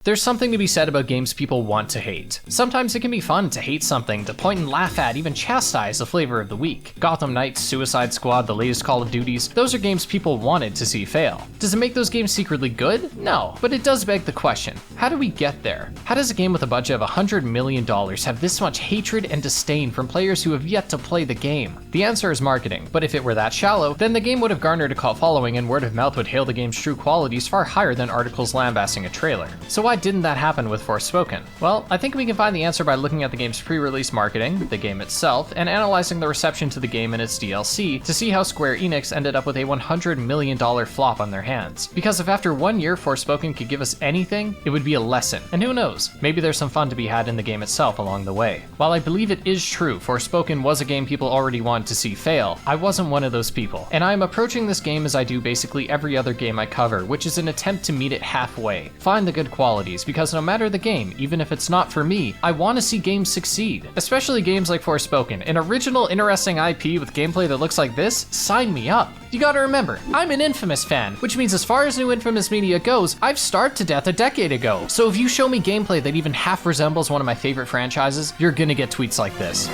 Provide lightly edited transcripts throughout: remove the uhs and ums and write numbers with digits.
There's something to be said about games people want to hate. Sometimes it can be fun to hate something, to point and laugh at, even chastise the flavor of the week. Gotham Knights, Suicide Squad, the latest Call of Duties, those are games people wanted to see fail. Does it make those games secretly good? No, but it does beg the question, how do we get there? How does a game with a budget of $100 million have this much hatred and disdain from players who have yet to play the game? The answer is marketing, but if it were that shallow, then the game would have garnered a cult following and word of mouth would hail the game's true qualities far higher than articles lambasting a trailer. So why didn't that happen with Forspoken? Well, I think we can find the answer by looking at the game's pre-release marketing, the game itself, and analyzing the reception to the game and its DLC to see how Square Enix ended up with a $100 million flop on their hands. Because if after 1 year Forspoken could give us anything, it would be a lesson. And who knows, maybe there's some fun to be had in the game itself along the way. While I believe it is true Forspoken was a game people already wanted to see fail, I wasn't one of those people. And I'm approaching this game as I do basically every other game I cover, which is an attempt to meet it halfway. Find the good qualities, because no matter the game, even if it's not for me, I want to see games succeed. Especially games like Forspoken, an original interesting IP with gameplay that looks like this, sign me up. You gotta remember, I'm an Infamous fan, which means as far as new Infamous media goes, I've starved to death a decade ago. So if you show me gameplay that even half resembles one of my favorite franchises, you're gonna get tweets like this.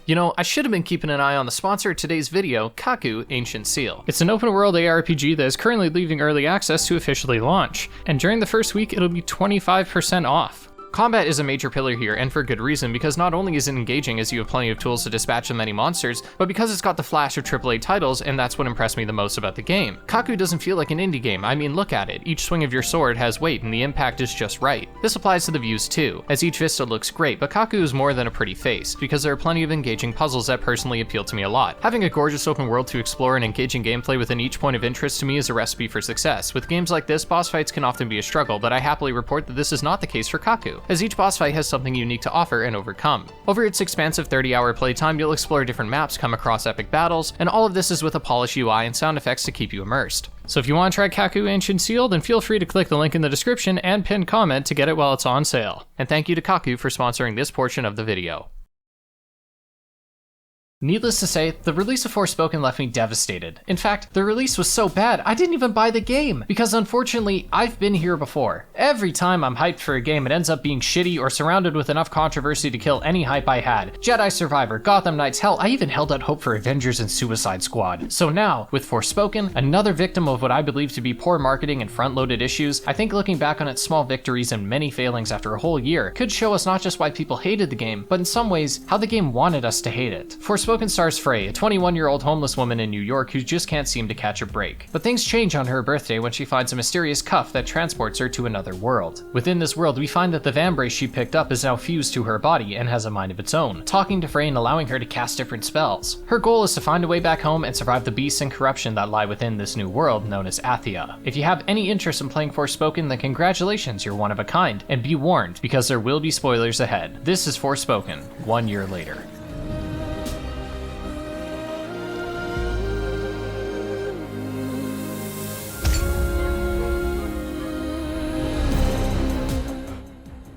You know, I should have been keeping an eye on the sponsor of today's video, Kaku Ancient Seal. It's an open world ARPG that is currently leaving early access to officially launch, and during the first week it'll be 25% off. Combat is a major pillar here, and for good reason, because not only is it engaging as you have plenty of tools to dispatch the many monsters, but because it's got the flash of AAA titles, and that's what impressed me the most about the game. Kaku doesn't feel like an indie game. I mean, look at it. Each swing of your sword has weight, and the impact is just right. This applies to the views too, as each vista looks great, but Kaku is more than a pretty face, because there are plenty of engaging puzzles that personally appeal to me a lot. Having a gorgeous open world to explore and engaging gameplay within each point of interest to me is a recipe for success. With games like this, boss fights can often be a struggle, but I happily report that this is not the case for Kaku, as each boss fight has something unique to offer and overcome. Over its expansive 30-hour playtime, you'll explore different maps, come across epic battles, and all of this is with a polished UI and sound effects to keep you immersed. So if you want to try Kaku Ancient Seal, then feel free to click the link in the description and pinned comment to get it while it's on sale. And thank you to Kaku for sponsoring this portion of the video. Needless to say, the release of Forspoken left me devastated. In fact, the release was so bad, I didn't even buy the game, because unfortunately, I've been here before. Every time I'm hyped for a game, it ends up being shitty or surrounded with enough controversy to kill any hype I had. Jedi Survivor, Gotham Knights, hell, I even held out hope for Avengers and Suicide Squad. So now, with Forspoken, another victim of what I believe to be poor marketing and front-loaded issues, I think looking back on its small victories and many failings after a whole year could show us not just why people hated the game, but in some ways, how the game wanted us to hate it. Forspoken stars Frey, a 21-year-old homeless woman in New York who just can't seem to catch a break. But things change on her birthday when she finds a mysterious cuff that transports her to another world. Within this world, we find that the vambrace she picked up is now fused to her body and has a mind of its own, talking to Frey and allowing her to cast different spells. Her goal is to find a way back home and survive the beasts and corruption that lie within this new world known as Athia. If you have any interest in playing Forspoken, then congratulations, you're one of a kind, and be warned, because there will be spoilers ahead. This is Forspoken, 1 year later.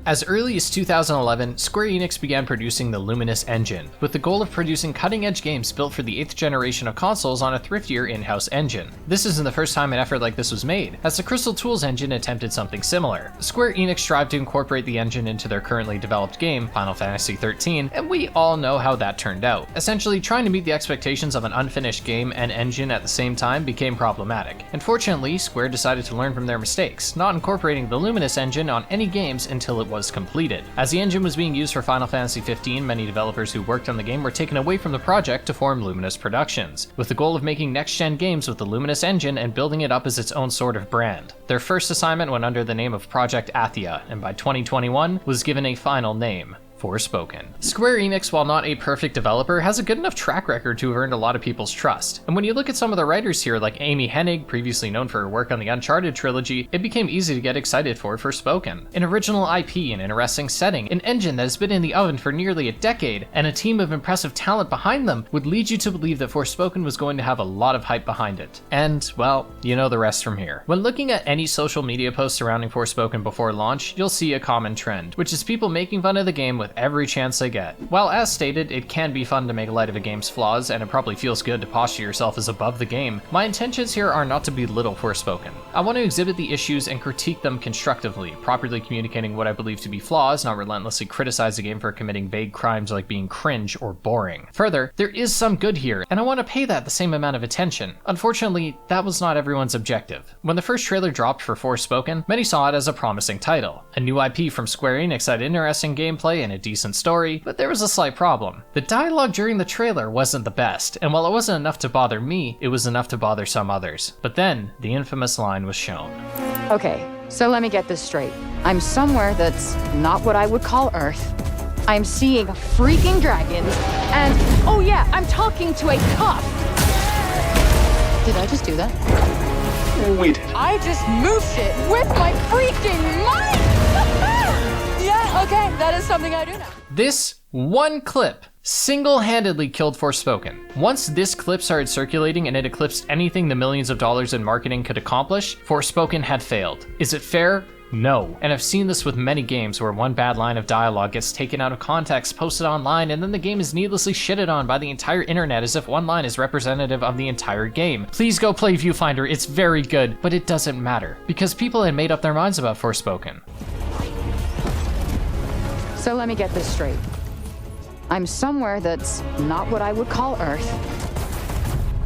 As early as 2011, Square Enix began producing the Luminous engine, with the goal of producing cutting-edge games built for the 8th generation of consoles on a thriftier in-house engine. This isn't the first time an effort like this was made, as the Crystal Tools engine attempted something similar. Square Enix strived to incorporate the engine into their currently developed game, Final Fantasy XIII, and we all know how that turned out. Essentially, trying to meet the expectations of an unfinished game and engine at the same time became problematic. Unfortunately, Square decided to learn from their mistakes, not incorporating the Luminous engine on any games until it was completed. As the engine was being used for Final Fantasy XV, many developers who worked on the game were taken away from the project to form Luminous Productions, with the goal of making next-gen games with the Luminous engine and building it up as its own sort of brand. Their first assignment went under the name of Project Athia, and by 2021 was given a final name, Forspoken. Square Enix, while not a perfect developer, has a good enough track record to have earned a lot of people's trust. And when you look at some of the writers here, like Amy Hennig, previously known for her work on the Uncharted trilogy, it became easy to get excited for Forspoken. An original IP, an interesting setting, an engine that has been in the oven for nearly a decade, and a team of impressive talent behind them would lead you to believe that Forspoken was going to have a lot of hype behind it. And, well, you know the rest from here. When looking at any social media posts surrounding Forspoken before launch, you'll see a common trend, which is people making fun of the game with every chance they get. While as stated, it can be fun to make light of a game's flaws, and it probably feels good to posture yourself as above the game, my intentions here are not to belittle Forspoken. I want to exhibit the issues and critique them constructively, properly communicating what I believe to be flaws, not relentlessly criticize the game for committing vague crimes like being cringe or boring. Further, there is some good here, and I want to pay that the same amount of attention. Unfortunately, that was not everyone's objective. When the first trailer dropped for Forspoken, many saw it as a promising title. A new IP from Square Enix had interesting gameplay and a decent story, but there was a slight problem. The dialogue during the trailer wasn't the best, and while it wasn't enough to bother me, it was enough to bother some others. But then, the infamous line was shown. Okay, so let me get this straight. I'm somewhere that's not what I would call Earth. I'm seeing freaking dragons, and oh yeah, I'm talking to a cop! Did I just do that? We did. I just moved shit with my freaking mind! Yeah, okay, that is something I do now. This one clip single-handedly killed Forspoken. Once this clip started circulating and it eclipsed anything the millions of dollars in marketing could accomplish, Forspoken had failed. Is it fair? No. And I've seen this with many games where one bad line of dialogue gets taken out of context, posted online, and then the game is needlessly shitted on by the entire internet as if one line is representative of the entire game. Please go play Viewfinder, it's very good, but it doesn't matter, because people had made up their minds about Forspoken. So let me get this straight. I'm somewhere that's not what I would call Earth.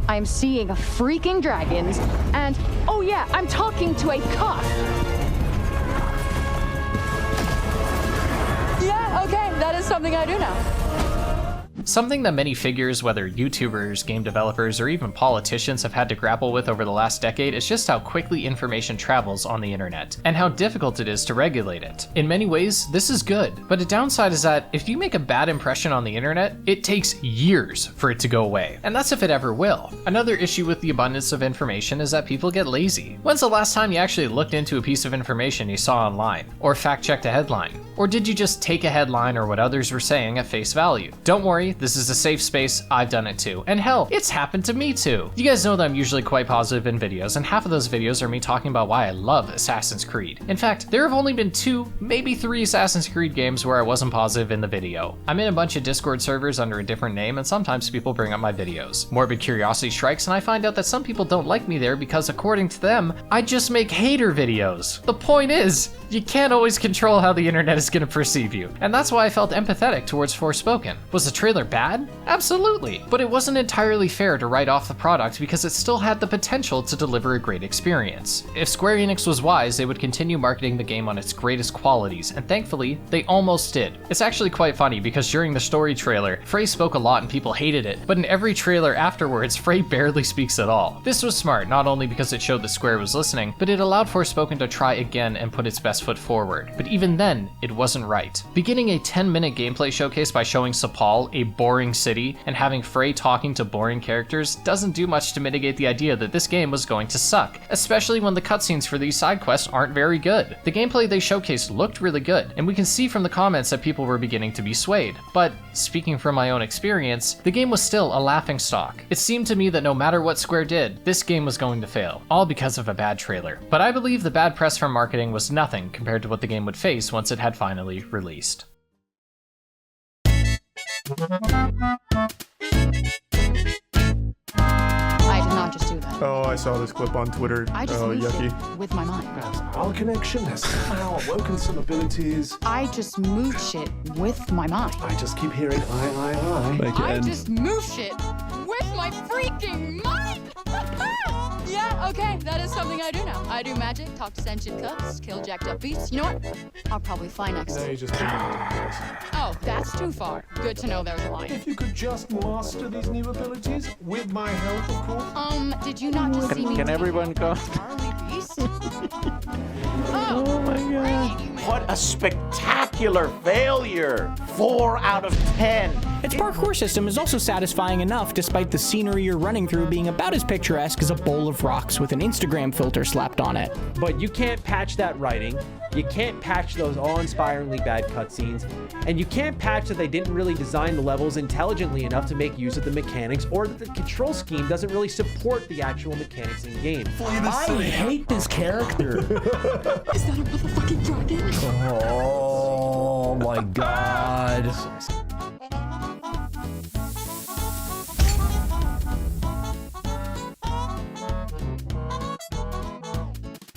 I'm seeing freaking dragons, and oh yeah, I'm talking to a cop! Yeah, okay, that is something I do now. Something that many figures, whether YouTubers, game developers, or even politicians have had to grapple with over the last decade is just how quickly information travels on the internet, and how difficult it is to regulate it. In many ways, this is good, but a downside is that if you make a bad impression on the internet, it takes years for it to go away, and that's if it ever will. Another issue with the abundance of information is that people get lazy. When's the last time you actually looked into a piece of information you saw online, or fact-checked a headline? Or did you just take a headline or what others were saying at face value? Don't worry, this is a safe space, I've done it too. And hell, it's happened to me too. You guys know that I'm usually quite positive in videos, and half of those videos are me talking about why I love Assassin's Creed. In fact, there have only been 2, maybe 3 Assassin's Creed games where I wasn't positive in the video. I'm in a bunch of Discord servers under a different name, and sometimes people bring up my videos. Morbid curiosity strikes, and I find out that some people don't like me there because according to them, I just make hater videos. The point is, you can't always control how the internet is gonna perceive you, and that's why I felt empathetic towards Forspoken. Was the trailer bad? Absolutely, but it wasn't entirely fair to write off the product because it still had the potential to deliver a great experience. If Square Enix was wise, they would continue marketing the game on its greatest qualities, and thankfully, they almost did. It's actually quite funny because during the story trailer, Frey spoke a lot and people hated it, but in every trailer afterwards, Frey barely speaks at all. This was smart, not only because it showed that Square was listening, but it allowed Forspoken to try again and put its best foot forward. But even then, it wasn't right. Beginning a 10-minute gameplay showcase by showing Sepal, a boring city, and having Frey talking to boring characters doesn't do much to mitigate the idea that this game was going to suck, especially when the cutscenes for these side quests aren't very good. The gameplay they showcased looked really good, and we can see from the comments that people were beginning to be swayed. But, speaking from my own experience, the game was still a laughingstock. It seemed to me that no matter what Square did, this game was going to fail, all because of a bad trailer. But I believe the bad press from marketing was nothing compared to what the game would face once it had finally released. I did not just do that. Oh, I saw this clip on Twitter. I just moved yucky. shit with my mind. Our connection has somehow awoken some abilities. I just moved shit with my mind. I just keep hearing I. I just moved shit with my freaking mind! Yeah, okay, that is something I do now. I do magic, talk to sentient cups, kill jacked up beasts. You know what? I'll probably fly next No, to you just didn't want to Oh, that's too far. Good to know there's a line. If you could just master these new abilities, with my help, of course. Did you not just see me? Can everyone go? Harley Beast? Oh my god. What a spectacular failure! 4 out of 10. Its parkour system is also satisfying enough despite the scenery you're running through being about as picturesque as a bowl of rocks with an Instagram filter slapped on it. But you can't patch that writing, you can't patch those awe-inspiringly bad cutscenes, and you can't patch that they didn't really design the levels intelligently enough to make use of the mechanics, or that the control scheme doesn't really support the actual mechanics in game. I hate this character. Is that a motherfucking dragon? Oh. Oh my god.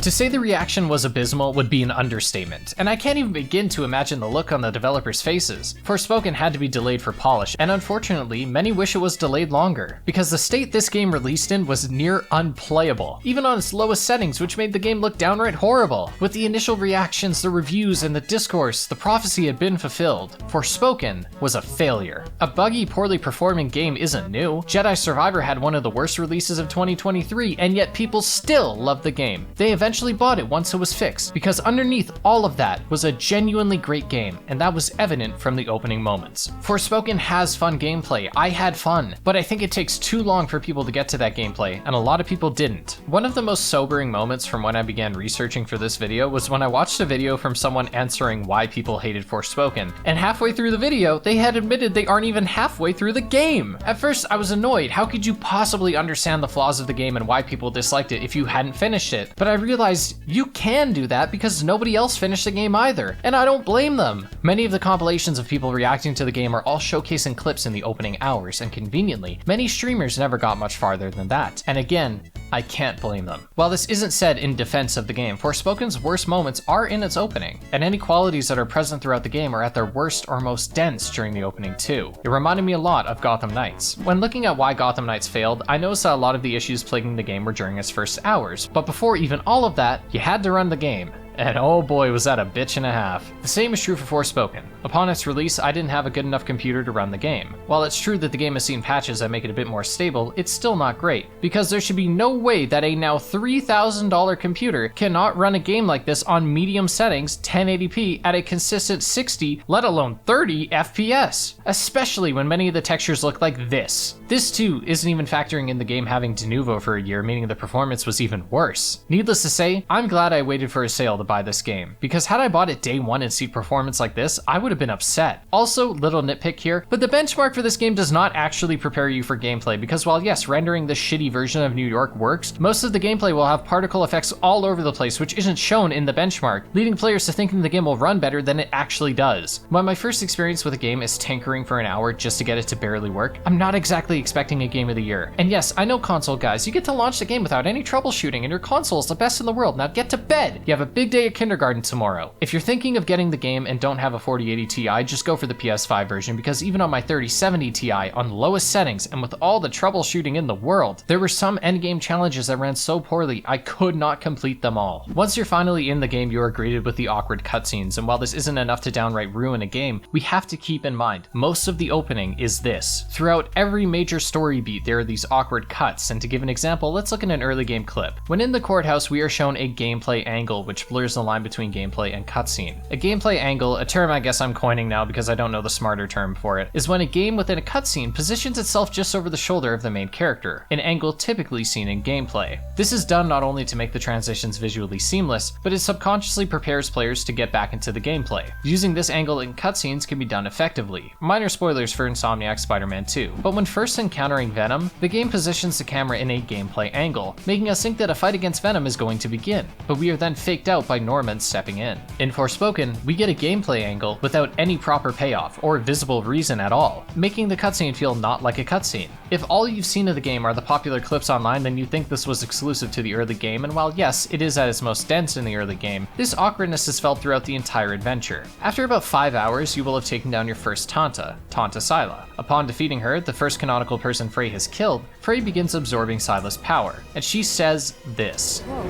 To say the reaction was abysmal would be an understatement, and I can't even begin to imagine the look on the developers' faces. Forspoken had to be delayed for polish, and unfortunately, many wish it was delayed longer, because the state this game released in was near unplayable, even on its lowest settings, which made the game look downright horrible. With the initial reactions, the reviews, and the discourse, the prophecy had been fulfilled. Forspoken was a failure. A buggy, poorly performing game isn't new. Jedi Survivor had one of the worst releases of 2023, and yet people still loved the game. They eventually bought it once it was fixed, because underneath all of that was a genuinely great game, and that was evident from the opening moments. Forspoken has fun gameplay. I had fun, but I think it takes too long for people to get to that gameplay, and a lot of people didn't. One of the most sobering moments from when I began researching for this video was when I watched a video from someone answering why people hated Forspoken, and halfway through the video, they had admitted they aren't even halfway through the game. At first, I was annoyed. How could you possibly understand the flaws of the game and why people disliked it if you hadn't finished it? But I realized you can do that because nobody else finished the game either, and I don't blame them. Many of the compilations of people reacting to the game are all showcasing clips in the opening hours, and conveniently, many streamers never got much farther than that. And again, I can't blame them. While this isn't said in defense of the game, Forspoken's worst moments are in its opening, and any qualities that are present throughout the game are at their worst or most dense during the opening too. It reminded me a lot of Gotham Knights. When looking at why Gotham Knights failed, I noticed that a lot of the issues plaguing the game were during its first hours, but before even all of that, you had to run the game. And oh boy, was that a bitch and a half. The same is true for Forspoken. Upon its release, I didn't have a good enough computer to run the game. While it's true that the game has seen patches that make it a bit more stable, it's still not great, because there should be no way that a now $3,000 computer cannot run a game like this on medium settings, 1080p, at a consistent 60, let alone 30 FPS, especially when many of the textures look like this. This too isn't even factoring in the game having de novo for a year, meaning the performance was even worse. Needless to say, I'm glad I waited for a sale to buy this game, because had I bought it day one and seen performance like this, I would have been upset. Also, little nitpick here, but the benchmark for this game does not actually prepare you for gameplay, because while yes, rendering this shitty version of New York works, most of the gameplay will have particle effects all over the place, which isn't shown in the benchmark, leading players to thinking the game will run better than it actually does. When my first experience with a game is tinkering for an hour just to get it to barely work, I'm not exactly expecting a game of the year. And yes, I know console guys, you get to launch the game without any troubleshooting and your console is the best in the world. Now get to bed! You have a big day at kindergarten tomorrow. If you're thinking of getting the game and don't have a 4080 Ti, just go for the PS5 version, because even on my 3070 Ti on the lowest settings and with all the troubleshooting in the world, there were some endgame challenges that ran so poorly I could not complete them all. Once you're finally in the game, you are greeted with the awkward cutscenes, and while this isn't enough to downright ruin a game, we have to keep in mind most of the opening is this. Throughout every major story beat, there are these awkward cuts, and to give an example, let's look at an early game clip. When in the courthouse, we are shown a gameplay angle, which blurs the line between gameplay and cutscene. A gameplay angle, a term I guess I'm coining now because I don't know the smarter term for it, is when a game within a cutscene positions itself just over the shoulder of the main character, an angle typically seen in gameplay. This is done not only to make the transitions visually seamless, but it subconsciously prepares players to get back into the gameplay. Using this angle in cutscenes can be done effectively. Minor spoilers for Insomniac's Spider-Man 2, but when first encountering Venom, the game positions the camera in a gameplay angle, making us think that a fight against Venom is going to begin, but we are then faked out by Norman stepping in. In Forspoken, we get a gameplay angle without any proper payoff or visible reason at all, making the cutscene feel not like a cutscene. If all you've seen of the game are the popular clips online, then you think this was exclusive to the early game, and while yes, it is at its most dense in the early game, this awkwardness is felt throughout the entire adventure. After about 5 hours, you will have taken down your first Tanta Sila. Upon defeating her, the first canonical person Frey has killed, Frey begins absorbing Sila's power, and she says this. Whoa.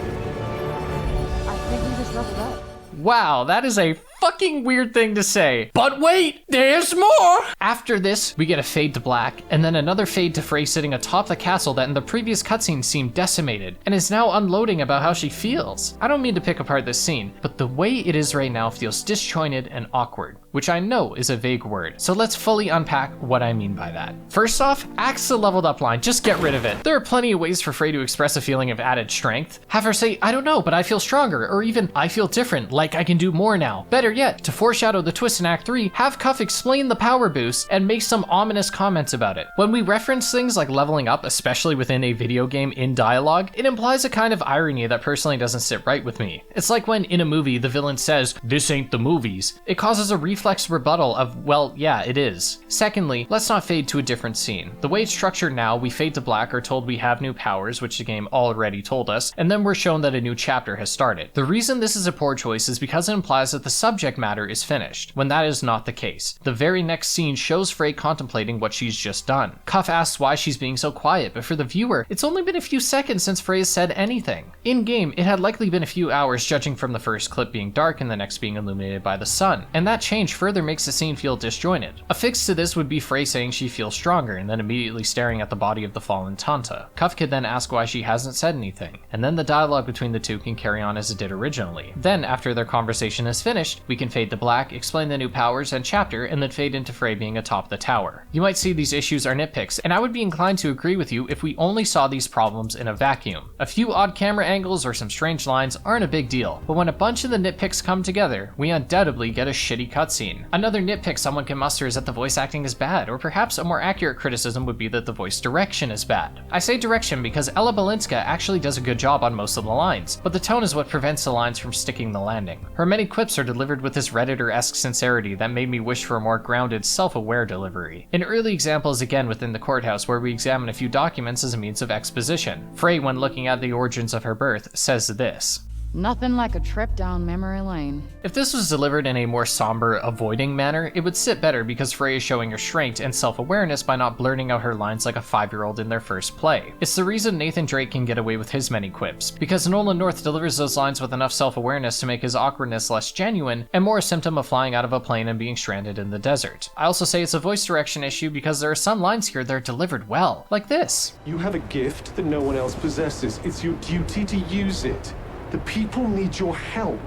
I think we just leveled up. Wow, that is a fucking weird thing to say. But wait, there's more! After this, we get a fade to black, and then another fade to Frey sitting atop the castle that in the previous cutscene seemed decimated, and is now unloading about how she feels. I don't mean to pick apart this scene, but the way it is right now feels disjointed and awkward, which I know is a vague word, so let's fully unpack what I mean by that. First off, axe the leveled up line, just get rid of it. There are plenty of ways for Frey to express a feeling of added strength. Have her say, I don't know, but I feel stronger, or even, I feel different, like I can do more now. Better Better yet, to foreshadow the twist in Act 3, have Cuff explain the power boost and make some ominous comments about it. When we reference things like leveling up, especially within a video game in dialogue, it implies a kind of irony that personally doesn't sit right with me. It's like when in a movie the villain says, "This ain't the movies." It causes a reflex rebuttal of, well, yeah, it is. Secondly, let's not fade to a different scene. The way it's structured now, we fade to black, are told we have new powers, which the game already told us, and then we're shown that a new chapter has started. The reason this is a poor choice is because it implies that the subject matter is finished, when that is not the case. The very next scene shows Frey contemplating what she's just done. Cuff asks why she's being so quiet, but for the viewer, it's only been a few seconds since Frey has said anything. In-game, it had likely been a few hours, judging from the first clip being dark and the next being illuminated by the sun, and that change further makes the scene feel disjointed. A fix to this would be Frey saying she feels stronger and then immediately staring at the body of the fallen Tanta. Cuff could then ask why she hasn't said anything, and then the dialogue between the two can carry on as it did originally. Then, after their conversation is finished, we can fade to black, explain the new powers and chapter, and then fade into Frey being atop the tower. You might see these issues are nitpicks, and I would be inclined to agree with you if we only saw these problems in a vacuum. A few odd camera angles or some strange lines aren't a big deal, but when a bunch of the nitpicks come together, we undoubtedly get a shitty cutscene. Another nitpick someone can muster is that the voice acting is bad, or perhaps a more accurate criticism would be that the voice direction is bad. I say direction because Ella Balinska actually does a good job on most of the lines, but the tone is what prevents the lines from sticking the landing. Her many quips are delivered with this Redditor-esque sincerity that made me wish for a more grounded, self-aware delivery. An early example is again within the courthouse, where we examine a few documents as a means of exposition. Frey, when looking at the origins of her birth, says this: Nothing like a trip down memory lane. If this was delivered in a more somber, avoiding manner, it would sit better because Frey is showing restraint and self-awareness by not blurting out her lines like a 5-year-old in their first play. It's the reason Nathan Drake can get away with his many quips, because Nolan North delivers those lines with enough self-awareness to make his awkwardness less genuine and more a symptom of flying out of a plane and being stranded in the desert. I also say it's a voice direction issue because there are some lines here that are delivered well, like this. You have a gift that no one else possesses. It's your duty to use it. The people need your help.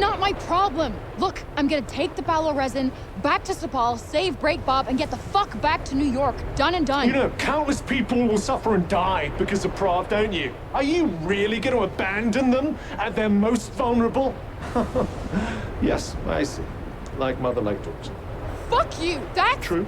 Not my problem. Look, I'm gonna take the Palo resin back to Sepal, save Break Bob, and get the fuck back to New York. Done and done. You know, countless people will suffer and die because of Prague, don't you? Are you really going to abandon them at their most vulnerable? Yes, I see. Like mother, like daughter. Fuck you. That's True.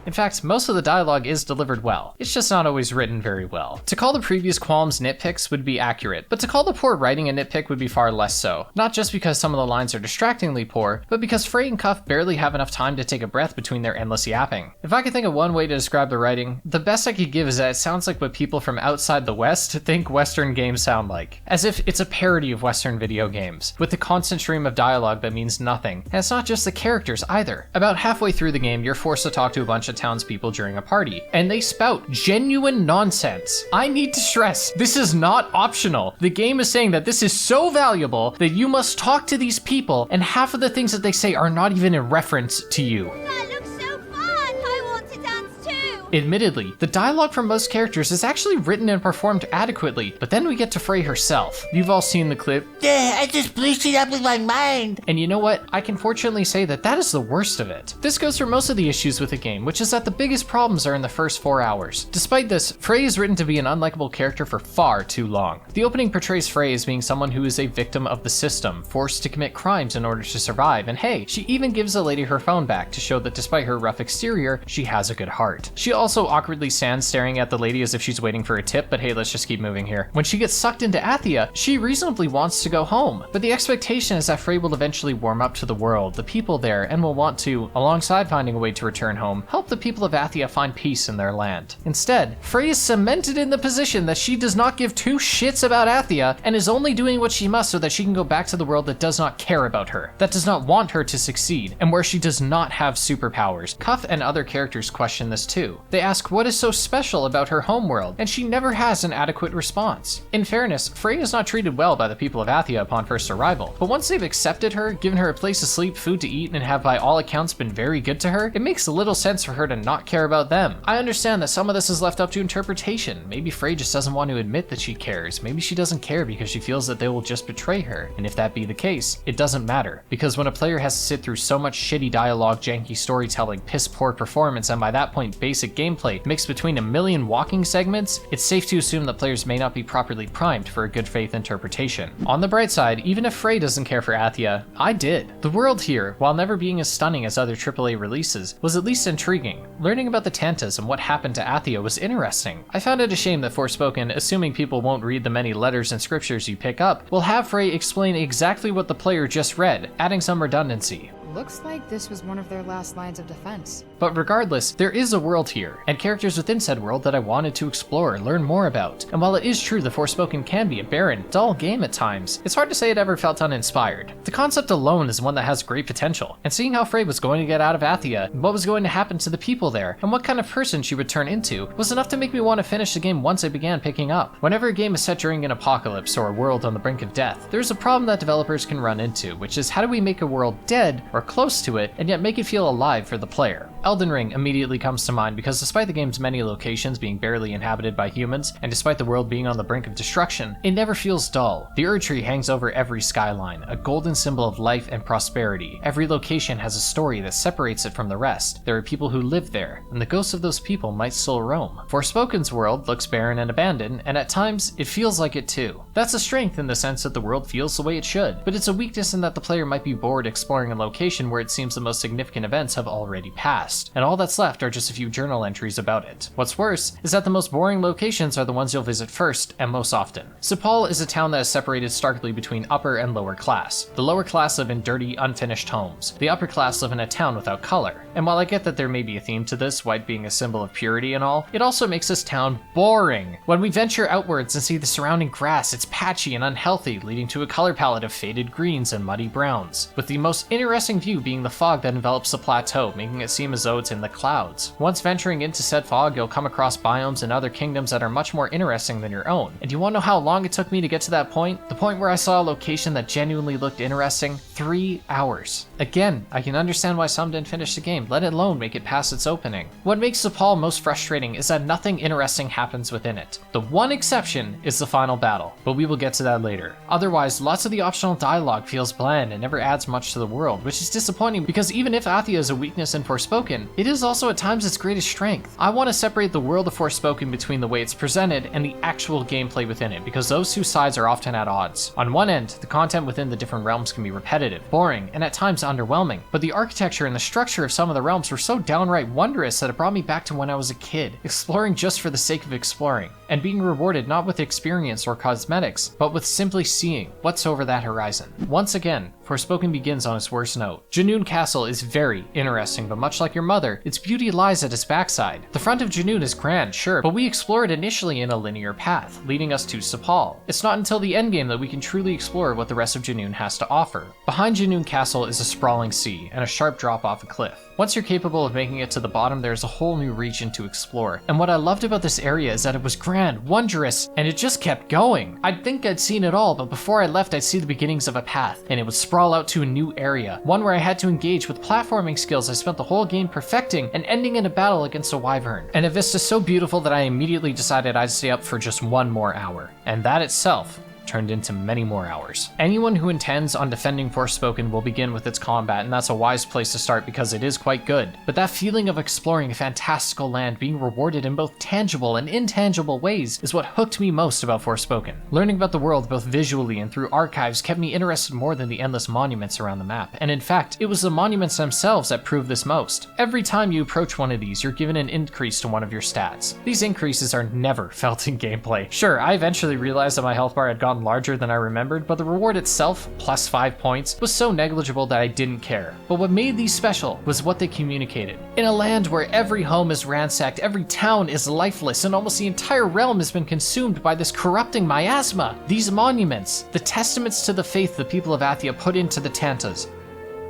In fact, most of the dialogue is delivered well. It's just not always written very well. To call the previous qualms nitpicks would be accurate, but to call the poor writing a nitpick would be far less so. Not just because some of the lines are distractingly poor, but because Frey and Cuff barely have enough time to take a breath between their endless yapping. If I could think of one way to describe the writing, the best I could give is that it sounds like what people from outside the West think Western games sound like. As if it's a parody of Western video games, with a constant stream of dialogue that means nothing. And it's not just the characters either. About halfway through the game, you're forced to talk to a bunch of townspeople during a party, and they spout genuine nonsense. I need to stress, this is not optional. The game is saying that this is so valuable that you must talk to these people, and half of the things that they say are not even in reference to you. That looks so fun! I want to dance too! Admittedly, the dialogue from most characters is actually written and performed adequately, but then we get to Frey herself. You've all seen the clip, Yeah, I just bleached it up with my mind. and you know what? I can fortunately say that that is the worst of it. This goes for most of the issues with the game, which is that the biggest problems are in the first 4 hours. Despite this, Frey is written to be an unlikable character for far too long. The opening portrays Frey as being someone who is a victim of the system, forced to commit crimes in order to survive, and hey, she even gives the lady her phone back to show that despite her rough exterior, she has a good heart. She also awkwardly stands staring at the lady as if she's waiting for a tip, but hey, let's just keep moving here. When she gets sucked into Athia, she reasonably wants to go home, but the expectation is that Frey will eventually warm up to the world, the people there, and will want to, alongside finding a way to return home, help the people of Athia find peace in their land. Instead, Frey is cemented in the position that she does not give two shits about Athia and is only doing what she must so that she can go back to the world that does not care about her, that does not want her to succeed, and where she does not have superpowers. Cuff and other characters question this too. They ask what is so special about her homeworld, and she never has an adequate response. In fairness, Frey is not treated well by the people of Athia upon first arrival, but once they've accepted her, given her a place to sleep, food to eat, and have by all accounts been very good to her, it makes little sense for her to not care about them. I understand that some of this is left up to interpretation. Maybe Frey just doesn't want to admit that she cares. Maybe she doesn't care because she feels that they will just betray her. And if that be the case, it doesn't matter. Because when a player has to sit through so much shitty dialogue, janky storytelling, piss poor performance, and by that point basic gameplay mixed between a million walking segments, it's safe to assume that players may not be properly primed for a good faith interpretation. On the bright side, even if Frey doesn't care for Athia, I did. The world here, while never being as stunning as other AAA releases, was at least intriguing. Learning about the Tantas and what happened to Athia was interesting. I found it a shame that Forspoken, assuming people won't read the many letters and scriptures you pick up, will have Frey explain exactly what the player just read, adding some redundancy. Looks like this was one of their last lines of defense. But regardless, there is a world here, and characters within said world that I wanted to explore and learn more about. And while it is true the Forspoken can be a barren, dull game at times, it's hard to say it ever felt uninspired. The concept alone is one that has great potential, and seeing how Frey was going to get out of Athia, what was going to happen to the people there, and what kind of person she would turn into, was enough to make me want to finish the game once I began picking up. Whenever a game is set during an apocalypse or a world on the brink of death, there's a problem that developers can run into, which is how do we make a world dead, or close to it, and yet make it feel alive for the player. Elden Ring immediately comes to mind because despite the game's many locations being barely inhabited by humans, and despite the world being on the brink of destruction, it never feels dull. The Erd Tree hangs over every skyline, a golden symbol of life and prosperity. Every location has a story that separates it from the rest. There are people who live there, and the ghosts of those people might still roam. Forspoken's world looks barren and abandoned, and at times, it feels like it too. That's a strength in the sense that the world feels the way it should, but it's a weakness in that the player might be bored exploring a location where it seems the most significant events have already passed, and all that's left are just a few journal entries about it. What's worse is that the most boring locations are the ones you'll visit first and most often. Sepal is a town that is separated starkly between upper and lower class. The lower class live in dirty, unfinished homes. The upper class live in a town without color. And while I get that there may be a theme to this, white being a symbol of purity and all, it also makes this town boring. When we venture outwards and see the surrounding grass, it's patchy and unhealthy, leading to a color palette of faded greens and muddy browns, with the most interesting view being the fog that envelops the plateau, making it seem as though it's in the clouds. Once venturing into said fog, you'll come across biomes and other kingdoms that are much more interesting than your own. And you want to know how long it took me to get to that point? The point where I saw a location that genuinely looked interesting? 3 hours. Again, I can understand why some didn't finish the game, let alone make it past its opening. What makes Sepal most frustrating is that nothing interesting happens within it. The one exception is the final battle, but we will get to that later. Otherwise, lots of the optional dialogue feels bland and never adds much to the world, which is disappointing because even if Athia is a weakness in Forspoken, it is also at times its greatest strength. I want to separate the world of Forspoken between the way it's presented and the actual gameplay within it, because those two sides are often at odds. On one end, the content within the different realms can be repetitive, boring, and at times underwhelming, but the architecture and the structure of some of the realms were so downright wondrous that it brought me back to when I was a kid, exploring just for the sake of exploring, and being rewarded not with experience or cosmetics, but with simply seeing what's over that horizon. Once again, Forspoken begins on its worst note. Junoon Castle is very interesting, but much like your mother, its beauty lies at its backside. The front of Junoon is grand, sure, but we explore it initially in a linear path, leading us to Sepal. It's not until the endgame that we can truly explore what the rest of Junoon has to offer. Behind Junoon Castle is a sprawling sea and a sharp drop off a cliff. Once you're capable of making it to the bottom, there's a whole new region to explore. And what I loved about this area is that it was grand, wondrous, and it just kept going. I'd think I'd seen it all, but before I left, I'd see the beginnings of a path, and it would sprawl out to a new area, one where I had to engage with platforming skills I spent the whole game perfecting and ending in a battle against a wyvern. And a vista so beautiful that I immediately decided I'd stay up for just 1 more hour. And that itself turned into many more hours. Anyone who intends on defending Forspoken will begin with its combat, and that's a wise place to start because it is quite good. But that feeling of exploring a fantastical land being rewarded in both tangible and intangible ways is what hooked me most about Forspoken. Learning about the world both visually and through archives kept me interested more than the endless monuments around the map, and in fact, it was the monuments themselves that proved this most. Every time you approach one of these, you're given an increase to one of your stats. These increases are never felt in gameplay. Sure, I eventually realized that my health bar had gotten larger than I remembered, but the reward itself, plus 5 points, was so negligible that I didn't care. But what made these special was what they communicated. In a land where every home is ransacked, every town is lifeless, and almost the entire realm has been consumed by this corrupting miasma, these monuments, the testaments to the faith the people of Athia put into the Tantas,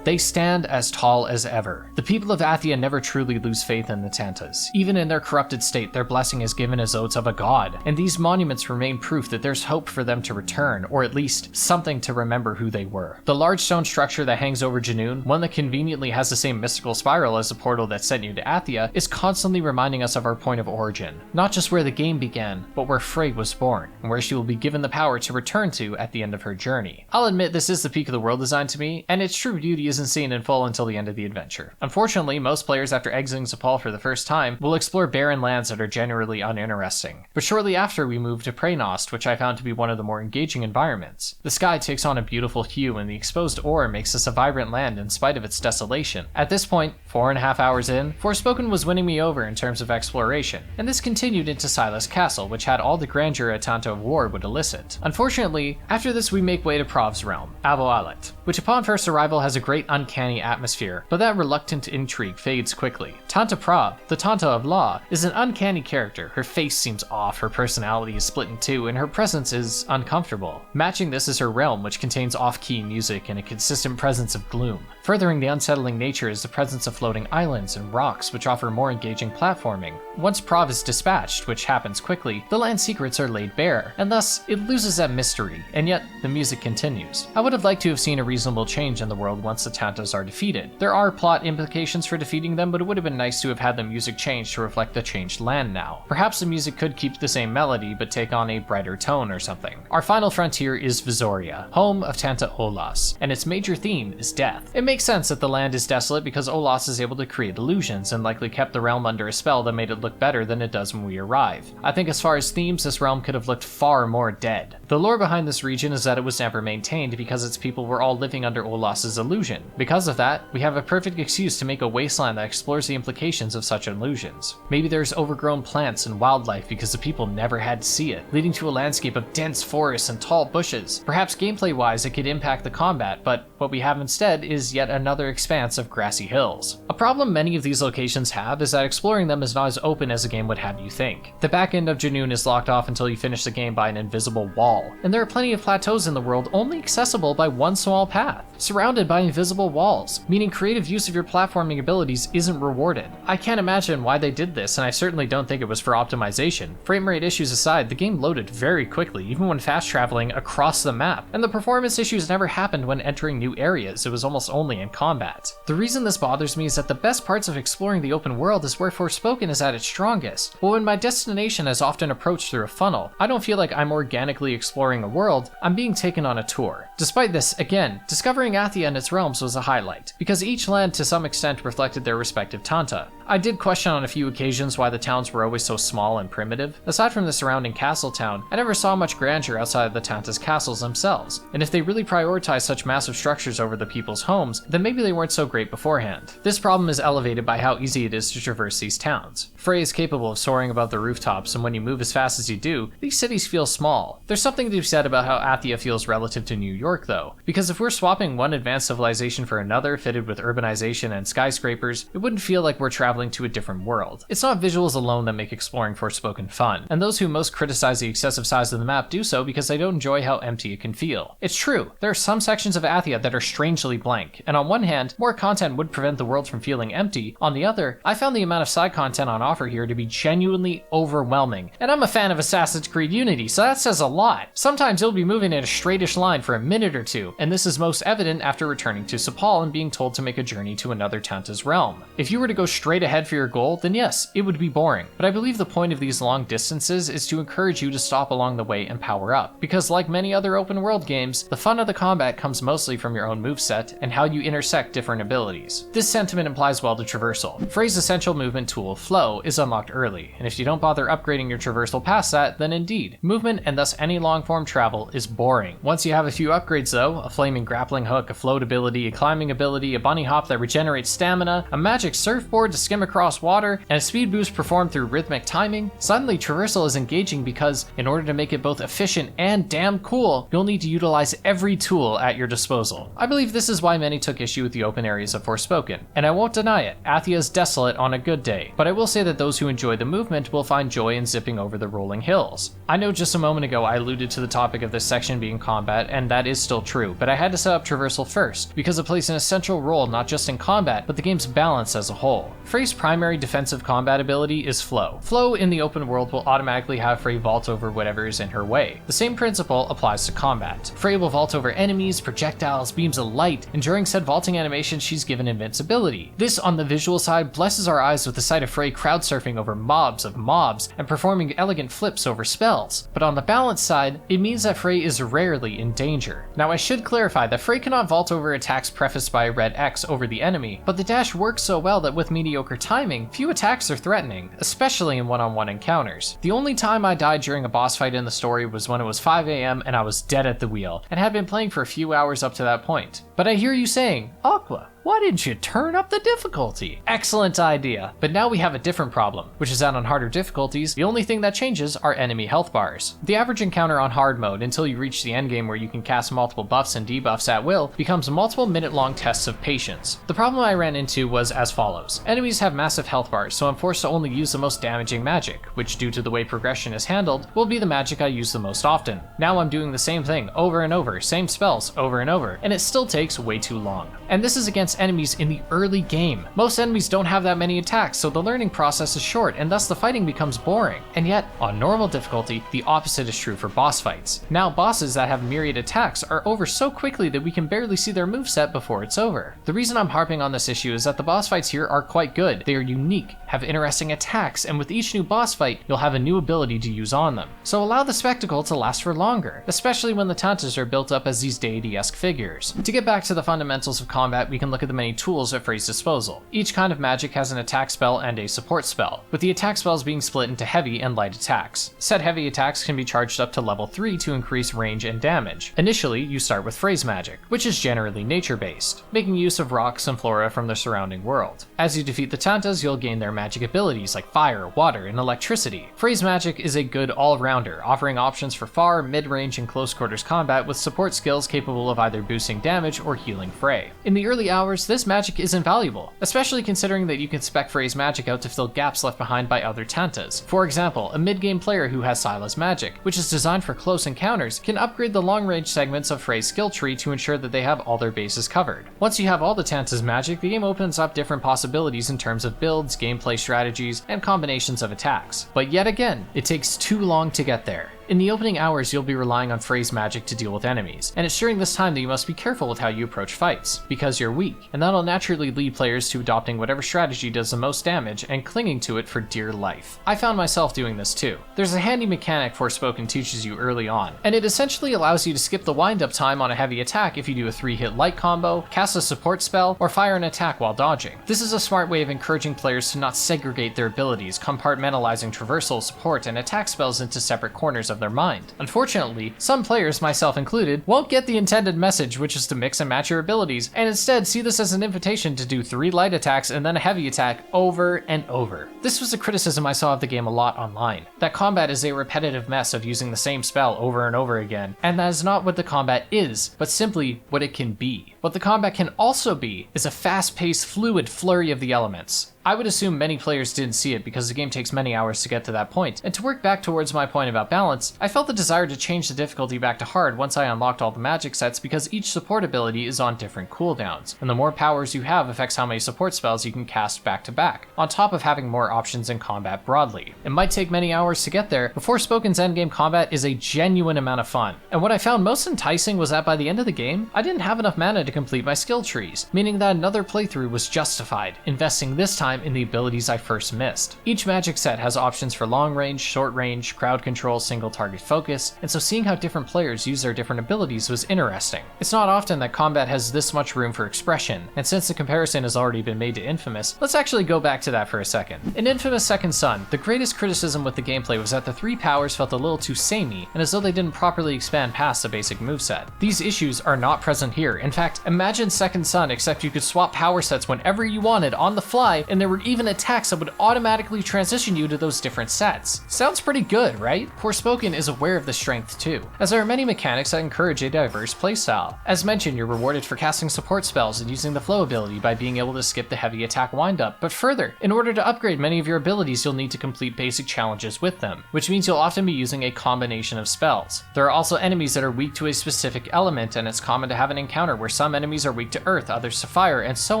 they stand as tall as ever. The people of Athia never truly lose faith in the Tantas. Even in their corrupted state, their blessing is given as oaths of a god, and these monuments remain proof that there's hope for them to return, or at least something to remember who they were. The large stone structure that hangs over Junoon, one that conveniently has the same mystical spiral as the portal that sent you to Athia, is constantly reminding us of our point of origin. Not just where the game began, but where Frey was born, and where she will be given the power to return to at the end of her journey. I'll admit this is the peak of the world design to me, and its true beauty is isn't seen in full until the end of the adventure. Unfortunately, most players after exiting Sepal for the first time will explore barren lands that are generally uninteresting. But shortly after we move to Preynost, which I found to be one of the more engaging environments. The sky takes on a beautiful hue and the exposed ore makes this a vibrant land in spite of its desolation. At this point, 4.5 hours in, Forspoken was winning me over in terms of exploration, and this continued into Silas Castle, which had all the grandeur a Tanto of War would elicit. Unfortunately, after this we make way to Prav's realm, Avo Alet, which upon first arrival has a great uncanny atmosphere, but that reluctant intrigue fades quickly. Tanta Prav, the Tanta of Law, is an uncanny character. Her face seems off, her personality is split in two, and her presence is uncomfortable. Matching this is her realm, which contains off-key music and a consistent presence of gloom. Furthering the unsettling nature is the presence of floating islands and rocks, which offer more engaging platforming. Once Prav is dispatched, which happens quickly, the land's secrets are laid bare, and thus it loses that mystery, and yet the music continues. I would have liked to have seen a reasonable change in the world once the Tantas are defeated. There are plot implications for defeating them, but it would have been nice to have had the music change to reflect the changed land now. Perhaps the music could keep the same melody, but take on a brighter tone or something. Our final frontier is Vizoria, home of Tanta Olas, and its major theme is death. It makes sense that the land is desolate because Olas is able to create illusions and likely kept the realm under a spell that made it look better than it does when we arrive. I think as far as themes, this realm could have looked far more dead. The lore behind this region is that it was never maintained because its people were all living under Olas's illusion. Because of that, we have a perfect excuse to make a wasteland that explores the implications of such illusions. Maybe there's overgrown plants and wildlife because the people never had to see it, leading to a landscape of dense forests and tall bushes. Perhaps gameplay-wise it could impact the combat, but what we have instead is yet another expanse of grassy hills. A problem many of these locations have is that exploring them is not as open as a game would have you think. The back end of Junoon is locked off until you finish the game by an invisible wall, and there are plenty of plateaus in the world only accessible by one small path, surrounded by invisible walls, meaning creative use of your platforming abilities isn't rewarded. I can't imagine why they did this, and I certainly don't think it was for optimization. Frame rate issues aside, the game loaded very quickly, even when fast traveling across the map, and the performance issues never happened when entering new areas, it was almost only in combat. The reason this bothers me is that the best parts of exploring the open world is where Forspoken is at its strongest, but when my destination is often approached through a funnel, I don't feel like I'm organically exploring a world, I'm being taken on a tour. Despite this, again, discovering Athia and its realms was a highlight, because each land to some extent reflected their respective Tanta. I did question on a few occasions why the towns were always so small and primitive. Aside from the surrounding castle town, I never saw much grandeur outside of the Tanta's castles themselves, and if they really prioritized such massive structures over the people's homes, then maybe they weren't so great beforehand. This problem is elevated by how easy it is to traverse these towns. Frey is capable of soaring above the rooftops, and when you move as fast as you do, these cities feel small. There's something to be said about how Athia feels relative to New York though, because if we're swapping one advanced civilization for another fitted with urbanization and skyscrapers, it wouldn't feel like we're traveling to a different world. It's not visuals alone that make exploring Forspoken fun, and those who most criticize the excessive size of the map do so because they don't enjoy how empty it can feel. It's true, there are some sections of Athia that are strangely blank, and on one hand, more content would prevent the world from feeling empty. On the other, I found the amount of side content on offer here to be genuinely overwhelming, and I'm a fan of Assassin's Creed Unity, so that says a lot. Sometimes you'll be moving in a straightish line for a minute or two, and this is most evident after returning to Sepal and being told to make a journey to another Tanta's realm. If you were to go straight ahead for your goal, then yes, it would be boring, but I believe the point of these long distances is to encourage you to stop along the way and power up, because like many other open world games, the fun of the combat comes mostly from your own moveset and how you intersect different abilities. This sentiment applies well to traversal. Frey's essential movement tool, Flow, is unlocked early, and if you don't bother upgrading your traversal past that, then indeed, movement and thus any long form travel is boring. Once you have a few upgrades though, a flaming grappling hook, a float ability, a climbing ability, a bunny hop that regenerates stamina, a magic surfboard to skim across water, and a speed boost performed through rhythmic timing, suddenly traversal is engaging because, in order to make it both efficient and damn cool, you'll need to utilize every tool at your disposal. I believe this is why many took issue with the open areas of Forspoken, and I won't deny it, Athia is desolate on a good day, but I will say that those who enjoy the movement will find joy in zipping over the rolling hills. I know just a moment ago I alluded to the topic of this section being combat, and that is still true, but I had to set up traversal first, because it plays an essential role not just in combat, but the game's balance as a whole. Frey's primary defensive combat ability is Flow. Flow in the open world will automatically have Frey vault over whatever is in her way. The same principle applies to combat. Frey will vault over enemies, projectiles, beams of light, and during said vaulting animation she's given invincibility. This on the visual side blesses our eyes with the sight of Frey crowd surfing over mobs of mobs and performing elegant flips over spells, but on the balance side, it means that Frey is rarely in danger. more. Now I should clarify that Frey cannot vault over attacks prefaced by a red X over the enemy, but the dash works so well that with mediocre timing, few attacks are threatening, especially in one-on-one encounters. The only time I died during a boss fight in the story was when it was 5 AM and I was dead at the wheel, and had been playing for a few hours up to that point. But I hear you saying, Aqua, why didn't you turn up the difficulty? Excellent idea. But now we have a different problem, which is that on harder difficulties, the only thing that changes are enemy health bars. The average encounter on hard mode until you reach the endgame where you can cast multiple buffs and debuffs at will becomes multiple minute-long tests of patience. The problem I ran into was as follows. Enemies have massive health bars, so I'm forced to only use the most damaging magic, which due to the way progression is handled, will be the magic I use the most often. Now I'm doing the same thing over and over, same spells over and over, and it still takes way too long. And this is against enemies in the early game. Most enemies don't have that many attacks, so the learning process is short, and thus the fighting becomes boring. And yet, on normal difficulty, the opposite is true for boss fights. Now bosses that have myriad attacks are over so quickly that we can barely see their moveset before it's over. The reason I'm harping on this issue is that the boss fights here are quite good. They are unique, have interesting attacks, and with each new boss fight, you'll have a new ability to use on them. So allow the spectacle to last for longer, especially when the Tantas are built up as these deity-esque figures. To get back to the fundamentals of combat, we can look at the many tools at Frey's disposal. Each kind of magic has an attack spell and a support spell, with the attack spells being split into heavy and light attacks. Said heavy attacks can be charged up to level 3 to increase range and damage. Initially, you start with Frey's magic, which is generally nature-based, making use of rocks and flora from the surrounding world. As you defeat the Tantas, you'll gain their magic abilities like fire, water, and electricity. Frey's magic is a good all-rounder, offering options for far, mid-range, and close-quarters combat with support skills capable of either boosting damage or healing Frey. In the early hours, this magic is invaluable, especially considering that you can spec Frey's magic out to fill gaps left behind by other Tantas. For example, a mid-game player who has Syla's magic, which is designed for close encounters, can upgrade the long-range segments of Frey's skill tree to ensure that they have all their bases covered. Once you have all the Tantas' magic, the game opens up different possibilities in terms of builds, gameplay strategies, and combinations of attacks. But yet again, it takes too long to get there. In the opening hours, you'll be relying on Frey's magic to deal with enemies, and it's during this time that you must be careful with how you approach fights, because you're weak, and that'll naturally lead players to adopting whatever strategy does the most damage and clinging to it for dear life. I found myself doing this too. There's a handy mechanic Forspoken teaches you early on, and it essentially allows you to skip the wind-up time on a heavy attack if you do a 3-hit light combo, cast a support spell, or fire an attack while dodging. This is a smart way of encouraging players to not segregate their abilities, compartmentalizing traversal, support, and attack spells into separate corners of their mind. Unfortunately, some players, myself included, won't get the intended message, which is to mix and match your abilities, and instead see this as an invitation to do 3 light attacks and then a heavy attack over and over. This was a criticism I saw of the game a lot online, that combat is a repetitive mess of using the same spell over and over again, and that is not what the combat is, but simply what it can be. What the combat can also be is a fast-paced, fluid flurry of the elements. I would assume many players didn't see it because the game takes many hours to get to that point, and to work back towards my point about balance, I felt the desire to change the difficulty back to hard once I unlocked all the magic sets because each support ability is on different cooldowns, and the more powers you have affects how many support spells you can cast back to back, on top of having more options in combat broadly. It might take many hours to get there, but Forspoken's endgame combat is a genuine amount of fun, and what I found most enticing was that by the end of the game, I didn't have enough mana to complete my skill trees, meaning that another playthrough was justified, investing this time in the abilities I first missed. Each magic set has options for long range, short range, crowd control, single target focus, and so seeing how different players use their different abilities was interesting. It's not often that combat has this much room for expression, and since the comparison has already been made to Infamous, let's actually go back to that for a second. In Infamous Second Son, the greatest criticism with the gameplay was that the 3 powers felt a little too samey, and as though they didn't properly expand past the basic moveset. These issues are not present here. In fact, imagine Second Son except you could swap power sets whenever you wanted on the fly, and there were even attacks that would automatically transition you to those different sets. Sounds pretty good, right? Forspoken is aware of this strength too, as there are many mechanics that encourage a diverse playstyle. As mentioned, you're rewarded for casting support spells and using the flow ability by being able to skip the heavy attack windup, but further, in order to upgrade many of your abilities, you'll need to complete basic challenges with them, which means you'll often be using a combination of spells. There are also enemies that are weak to a specific element, and it's common to have an encounter where some enemies are weak to earth, others to fire, and so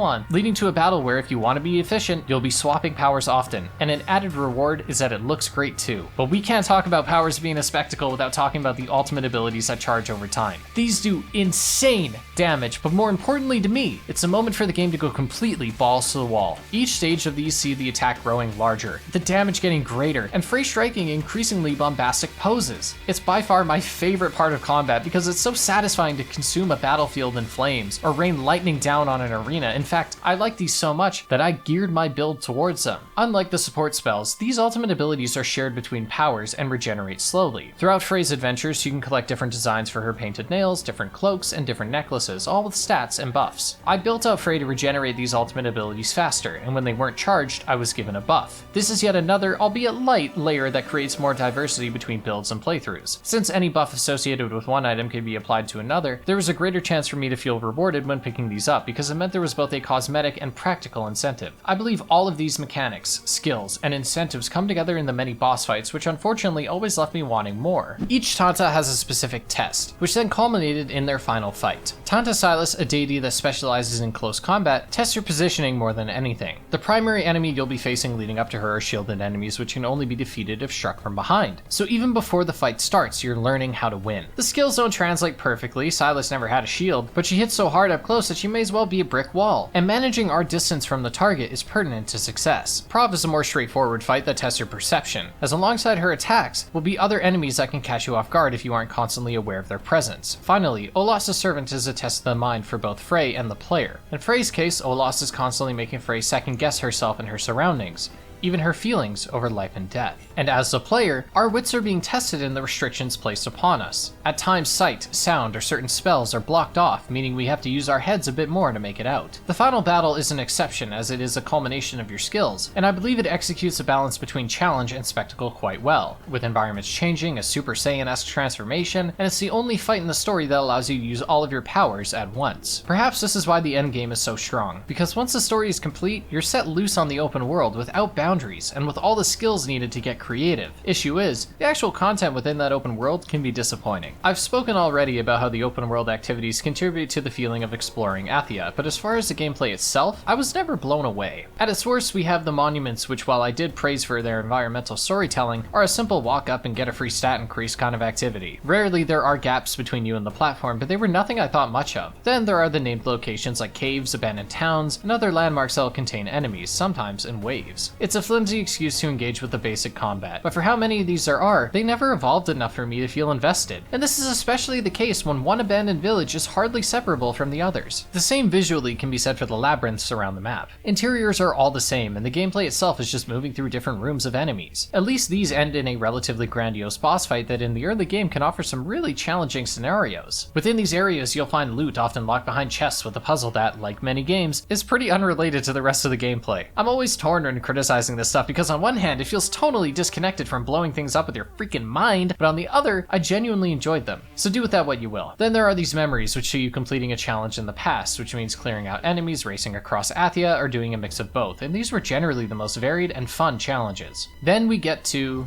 on, leading to a battle where if you want to be efficient, efficient, you'll be swapping powers often, and an added reward is that it looks great too. But we can't talk about powers being a spectacle without talking about the ultimate abilities that charge over time. These do insane damage, but more importantly to me, it's a moment for the game to go completely balls to the wall. Each stage of these see the attack growing larger, the damage getting greater, and Frey striking increasingly bombastic poses. It's by far my favorite part of combat because it's so satisfying to consume a battlefield in flames or rain lightning down on an arena. In fact, I like these so much that I geared my build towards them. Unlike the support spells, these ultimate abilities are shared between powers and regenerate slowly. Throughout Frey's adventures, you can collect different designs for her painted nails, different cloaks, and different necklaces, all with stats and buffs. I built out Frey to regenerate these ultimate abilities faster, and when they weren't charged, I was given a buff. This is yet another, albeit light, layer that creates more diversity between builds and playthroughs. Since any buff associated with one item can be applied to another, there was a greater chance for me to feel rewarded when picking these up because it meant there was both a cosmetic and practical incentive. I believe all of these mechanics, skills, and incentives come together in the many boss fights, which unfortunately always left me wanting more. Each Tanta has a specific test, which then culminated in their final fight. Tanta Silas, a deity that specializes in close combat, tests your positioning more than anything. The primary enemy you'll be facing leading up to her are shielded enemies which can only be defeated if struck from behind. So even before the fight starts, you're learning how to win. The skills don't translate perfectly. Silas never had a shield, but she hits so hard up close that she may as well be a brick wall. And managing our distance from the target is pertinent to success. Prov is a more straightforward fight that tests your perception, as alongside her attacks will be other enemies that can catch you off guard if you aren't constantly aware of their presence. Finally, Olas the Servant is a test of the mind for both Frey and the player. In Frey's case, Olas is constantly making Frey second guess herself and her surroundings, even her feelings over life and death. And as the player, our wits are being tested in the restrictions placed upon us. At times, sight, sound, or certain spells are blocked off, meaning we have to use our heads a bit more to make it out. The final battle is an exception, as it is a culmination of your skills, and I believe it executes a balance between challenge and spectacle quite well, with environments changing, a Super Saiyan-esque transformation, and it's the only fight in the story that allows you to use all of your powers at once. Perhaps this is why the endgame is so strong, because once the story is complete, you're set loose on the open world without boundaries, and with all the skills needed to get creative. Issue is, the actual content within that open world can be disappointing. I've spoken already about how the open world activities contribute to the feeling of exploring Athia, but as far as the gameplay itself, I was never blown away. At its worst, we have the monuments, which while I did praise for their environmental storytelling, are a simple walk up and get a free stat increase kind of activity. Rarely there are gaps between you and the platform, but they were nothing I thought much of. Then there are the named locations like caves, abandoned towns, and other landmarks that will contain enemies, sometimes in waves. It's a flimsy excuse to engage with the basic combat, but for how many of these there are, they never evolved enough for me to feel invested. And this is especially the case when one abandoned village is hardly separable from the others. The same visually can be said for the labyrinths around the map. Interiors are all the same, and the gameplay itself is just moving through different rooms of enemies. At least these end in a relatively grandiose boss fight that in the early game can offer some really challenging scenarios. Within these areas, you'll find loot often locked behind chests with a puzzle that, like many games, is pretty unrelated to the rest of the gameplay. I'm always torn when criticizing this stuff because on one hand, it feels totally disconnected from blowing things up with your freaking mind, but on the other, I genuinely enjoyed them. So do with that what you will. Then there are these memories which show you completing a challenge in the past, which means clearing out enemies, racing across Athia, or doing a mix of both, and these were generally the most varied and fun challenges. Then we get to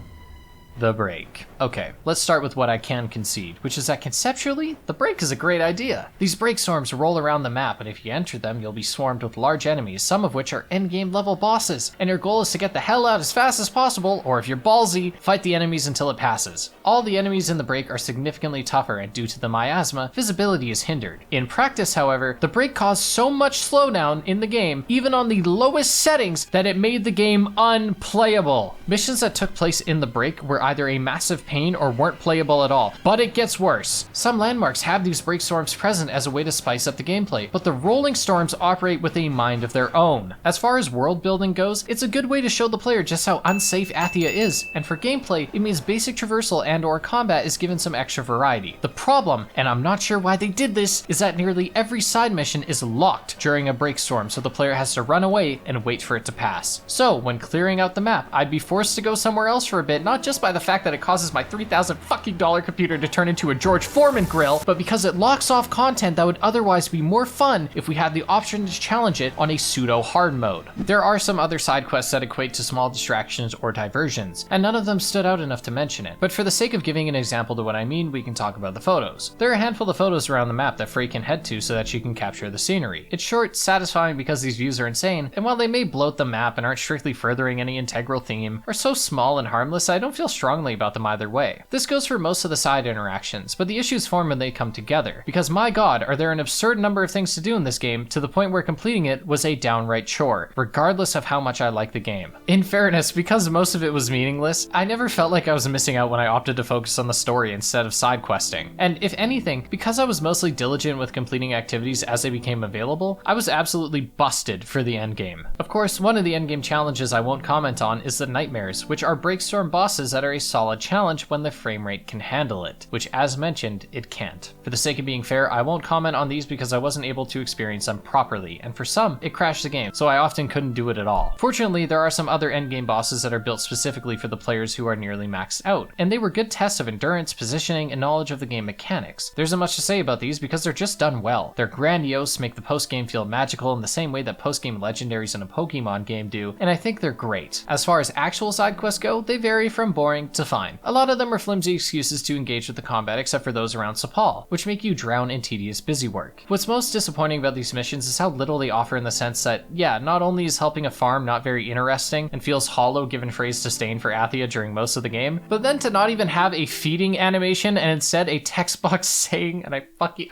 the break. Okay, let's start with what I can concede, which is that conceptually, the break is a great idea. These break storms roll around the map, and if you enter them, you'll be swarmed with large enemies, some of which are endgame level bosses, and your goal is to get the hell out as fast as possible, or if you're ballsy, fight the enemies until it passes. All the enemies in the break are significantly tougher, and due to the miasma, visibility is hindered. In practice, however, the break caused so much slowdown in the game, even on the lowest settings, that it made the game unplayable. Missions that took place in the break were either a massive pain or weren't playable at all, but it gets worse. Some landmarks have these break storms present as a way to spice up the gameplay, but the rolling storms operate with a mind of their own. As far as world building goes, it's a good way to show the player just how unsafe Athia is, and for gameplay, it means basic traversal and or combat is given some extra variety. The problem, and I'm not sure why they did this, is that nearly every side mission is locked during a break storm, so the player has to run away and wait for it to pass. So when clearing out the map, I'd be forced to go somewhere else for a bit, not just by by the fact that it causes my $3,000 fucking computer to turn into a George Foreman grill, but because it locks off content that would otherwise be more fun if we had the option to challenge it on a pseudo hard mode. There are some other side quests that equate to small distractions or diversions, and none of them stood out enough to mention it. But for the sake of giving an example to what I mean, we can talk about the photos. There are a handful of photos around the map that Frey can head to so that she can capture the scenery. It's short, satisfying because these views are insane, and while they may bloat the map and aren't strictly furthering any integral theme, are so small and harmless I don't feel strongly about them either way. This goes for most of the side interactions, but the issues form when they come together, because my god, are there an absurd number of things to do in this game to the point where completing it was a downright chore, regardless of how much I like the game. In fairness, because most of it was meaningless, I never felt like I was missing out when I opted to focus on the story instead of side questing. And if anything, because I was mostly diligent with completing activities as they became available, I was absolutely busted for the endgame. Of course, one of the endgame challenges I won't comment on is the nightmares, which are breakstorm bosses that are a solid challenge when the frame rate can handle it, which as mentioned, it can't. For the sake of being fair, I won't comment on these because I wasn't able to experience them properly, and for some, it crashed the game, so I often couldn't do it at all. Fortunately, there are some other endgame bosses that are built specifically for the players who are nearly maxed out, and they were good tests of endurance, positioning, and knowledge of the game mechanics. There isn't much to say about these because they're just done well. They're grandiose, make the post-game feel magical in the same way that post-game legendaries in a Pokemon game do, and I think they're great. As far as actual side quests go, they vary from boring to fine. A lot of them are flimsy excuses to engage with the combat except for those around Sepal, which make you drown in tedious busy work. What's most disappointing about these missions is how little they offer in the sense that, yeah, not only is helping a farm not very interesting and feels hollow given Frey's disdain for Athia during most of the game, but then to not even have a feeding animation and instead a text box saying, and I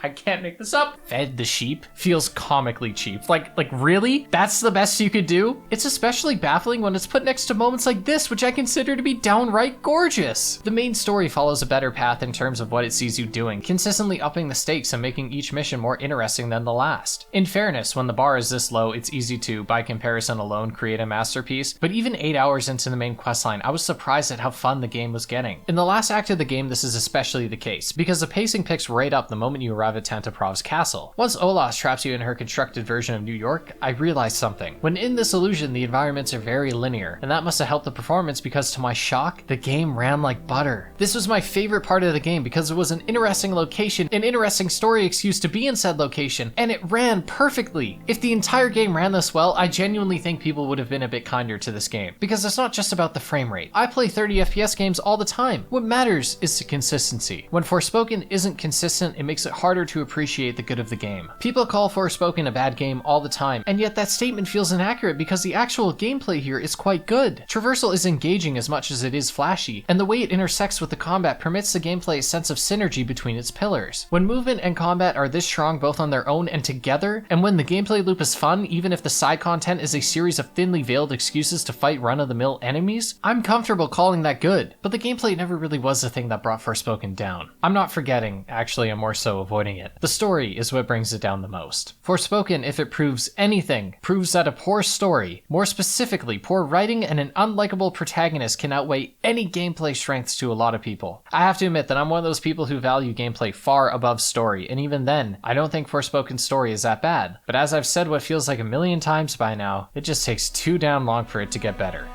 can't make this up, fed the sheep, feels comically cheap. Like really? That's the best you could do? It's especially baffling when it's put next to moments like this, which I consider to be downright gorgeous. The main story follows a better path in terms of what it sees you doing, consistently upping the stakes and making each mission more interesting than the last. In fairness, when the bar is this low, it's easy to, by comparison alone, create a masterpiece, but even 8 hours into the main questline, I was surprised at how fun the game was getting. In the last act of the game, this is especially the case, because the pacing picks right up the moment you arrive at Tantaprov's castle. Once Olas traps you in her constructed version of New York, I realized something. When in this illusion, the environments are very linear, and that must have helped the performance because to my shock, the game ran like butter. This was my favorite part of the game because it was an interesting location, an interesting story excuse to be in said location, and it ran perfectly. If the entire game ran this well, I genuinely think people would have been a bit kinder to this game, because it's not just about the frame rate. I play 30 FPS games all the time. What matters is the consistency. When Forspoken isn't consistent, it makes it harder to appreciate the good of the game. People call Forspoken a bad game all the time, and yet that statement feels inaccurate because the actual gameplay here is quite good. Traversal is engaging as much as it is flashy, and the way it intersects with the combat permits the gameplay a sense of synergy between its pillars. When movement and combat are this strong both on their own and together, and when the gameplay loop is fun even if the side content is a series of thinly veiled excuses to fight run-of-the-mill enemies, I'm comfortable calling that good. But the gameplay never really was the thing that brought Forspoken down. I'm not forgetting, actually I'm more so avoiding it. The story is what brings it down the most. Forspoken, if it proves anything, proves that a poor story, more specifically poor writing and an unlikable protagonist can outweigh any gameplay strengths to a lot of people. I have to admit that I'm one of those people who value gameplay far above story, and even then, I don't think Forspoken's story is that bad. But as I've said what feels like a million times by now, it just takes too damn long for it to get better.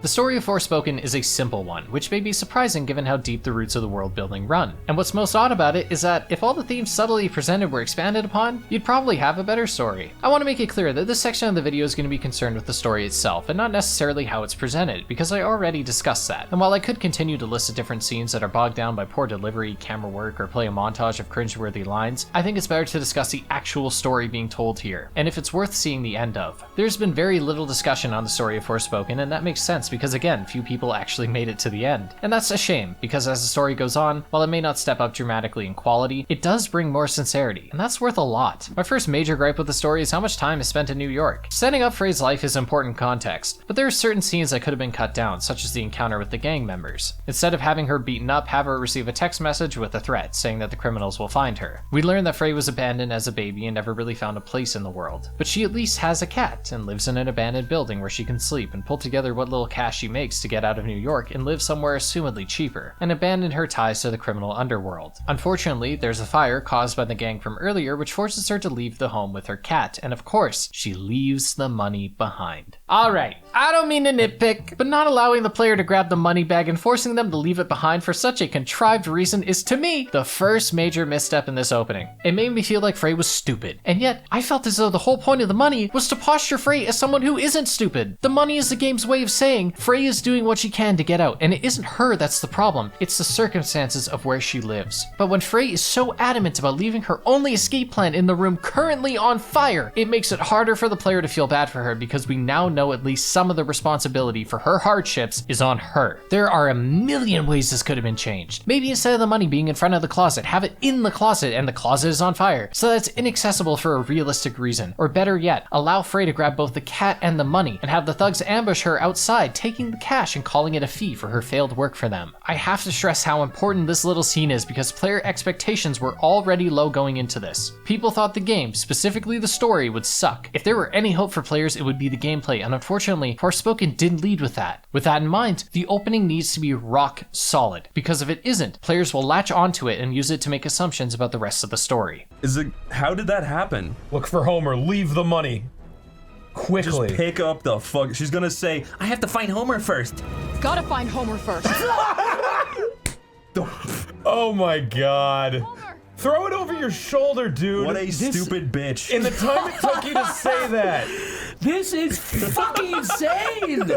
The story of Forspoken is a simple one, which may be surprising given how deep the roots of the world building run. And what's most odd about it is that if all the themes subtly presented were expanded upon, you'd probably have a better story. I want to make it clear that this section of the video is going to be concerned with the story itself and not necessarily how it's presented, because I already discussed that. And while I could continue to list the different scenes that are bogged down by poor delivery, camera work, or play a montage of cringeworthy lines, I think it's better to discuss the actual story being told here, and if it's worth seeing the end of. There's been very little discussion on the story of Forspoken, and that makes sense because again, few people actually made it to the end. And that's a shame, because as the story goes on, while it may not step up dramatically in quality, it does bring more sincerity, and that's worth a lot. My first major gripe with the story is how much time is spent in New York. Setting up Frey's life is important context, but there are certain scenes that could have been cut down, such as the encounter with the gang members. Instead of having her beaten up, have her receive a text message with a threat saying that the criminals will find her. We learn that Frey was abandoned as a baby and never really found a place in the world, but she at least has a cat and lives in an abandoned building where she can sleep and pull together what little cat cash she makes to get out of New York and live somewhere assumedly cheaper, and abandon her ties to the criminal underworld. Unfortunately, there's a fire caused by the gang from earlier which forces her to leave the home with her cat, and of course, she leaves the money behind. Alright, I don't mean to nitpick, but not allowing the player to grab the money bag and forcing them to leave it behind for such a contrived reason is, to me, the first major misstep in this opening. It made me feel like Frey was stupid, and yet I felt as though the whole point of the money was to posture Frey as someone who isn't stupid. The money is the game's way of saying Frey is doing what she can to get out, and it isn't her that's the problem, it's the circumstances of where she lives. But when Frey is so adamant about leaving her only escape plan in the room currently on fire, it makes it harder for the player to feel bad for her because we now know at least some of the responsibility for her hardships is on her. There are a million ways this could have been changed. Maybe instead of the money being in front of the closet, have it in the closet and the closet is on fire, so that it's inaccessible for a realistic reason. Or better yet, allow Frey to grab both the cat and the money and have the thugs ambush her outside, taking the cash and calling it a fee for her failed work for them. I have to stress how important this little scene is because player expectations were already low going into this. People thought the game, specifically the story, would suck. If there were any hope for players, it would be the gameplay, and unfortunately, Forspoken didn't lead with that. With that in mind, the opening needs to be rock solid, because if it isn't, players will latch onto it and use it to make assumptions about the rest of the story. How did that happen? Look for Homer, leave the money. Quickly. Just pick up the fuck. She's gonna say, I have to find Homer first. Gotta find Homer first. Oh my god. Homer. Throw it over your shoulder, dude. What a stupid bitch. In the time it took you to say that. This is fucking insane!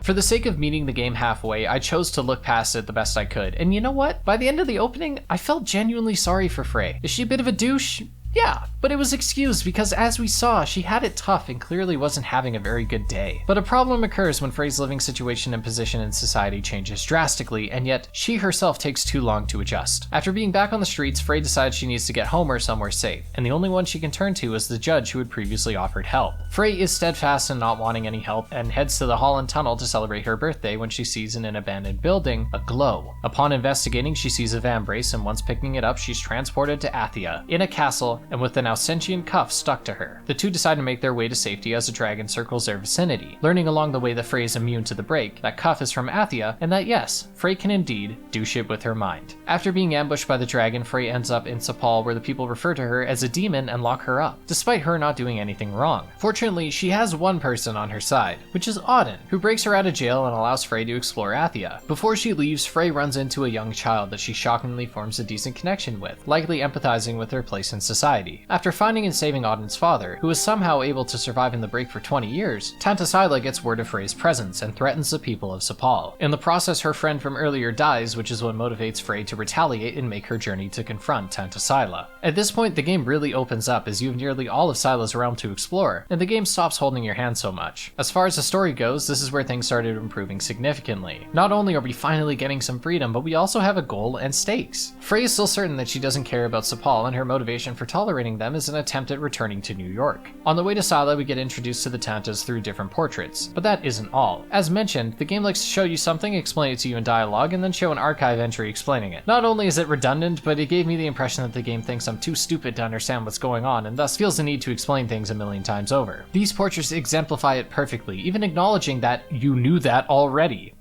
For the sake of meeting the game halfway, I chose to look past it the best I could. And you know what? By the end of the opening, I felt genuinely sorry for Frey. Is she a bit of a douche? Yeah, but it was excused because as we saw, she had it tough and clearly wasn't having a very good day. But a problem occurs when Frey's living situation and position in society changes drastically, and yet she herself takes too long to adjust. After being back on the streets, Frey decides she needs to get Homer somewhere safe, and the only one she can turn to is the judge who had previously offered help. Frey is steadfast in not wanting any help and heads to the Holland Tunnel to celebrate her birthday when she sees in an abandoned building a glow. Upon investigating, she sees a vambrace, and once picking it up, she's transported to Athia, in a castle, and with the now sentient cuff stuck to her. The two decide to make their way to safety as a dragon circles their vicinity, learning along the way that Frey is immune to the break, that cuff is from Athia, and that yes, Frey can indeed do shit with her mind. After being ambushed by the dragon, Frey ends up in Sepal where the people refer to her as a demon and lock her up, despite her not doing anything wrong. Fortunately, she has one person on her side, which is Auden, who breaks her out of jail and allows Frey to explore Athia. Before she leaves, Frey runs into a young child that she shockingly forms a decent connection with, likely empathizing with her place in society. After finding and saving Auden's father, who was somehow able to survive in the break for 20 years, Tanta Sila gets word of Frey's presence and threatens the people of Sepal. In the process, her friend from earlier dies, which is what motivates Frey to retaliate and make her journey to confront Tanta Sila. At this point, the game really opens up as you have nearly all of Sila's realm to explore, and the game stops holding your hand so much. As far as the story goes, this is where things started improving significantly. Not only are we finally getting some freedom, but we also have a goal and stakes. Frey is still certain that she doesn't care about Sepal, and her motivation for tolerating them is an attempt at returning to New York. On the way to Sila, we get introduced to the Tantas through different portraits, but that isn't all. As mentioned, the game likes to show you something, explain it to you in dialogue, and then show an archive entry explaining it. Not only is it redundant, but it gave me the impression that the game thinks I'm too stupid to understand what's going on, and thus feels the need to explain things a million times over. These portraits exemplify it perfectly, even acknowledging that you knew that already.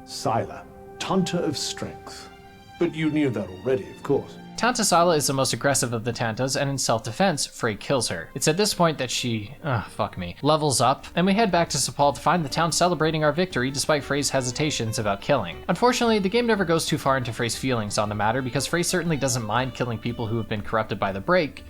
Sila, Tanta of strength. But you knew that already, of course. Tanta Sila is the most aggressive of the Tantas, and in self-defense, Frey kills her. It's at this point that she, levels up, and we head back to Sepal to find the town celebrating our victory despite Frey's hesitations about killing. Unfortunately, the game never goes too far into Frey's feelings on the matter because Frey certainly doesn't mind killing people who have been corrupted by the break,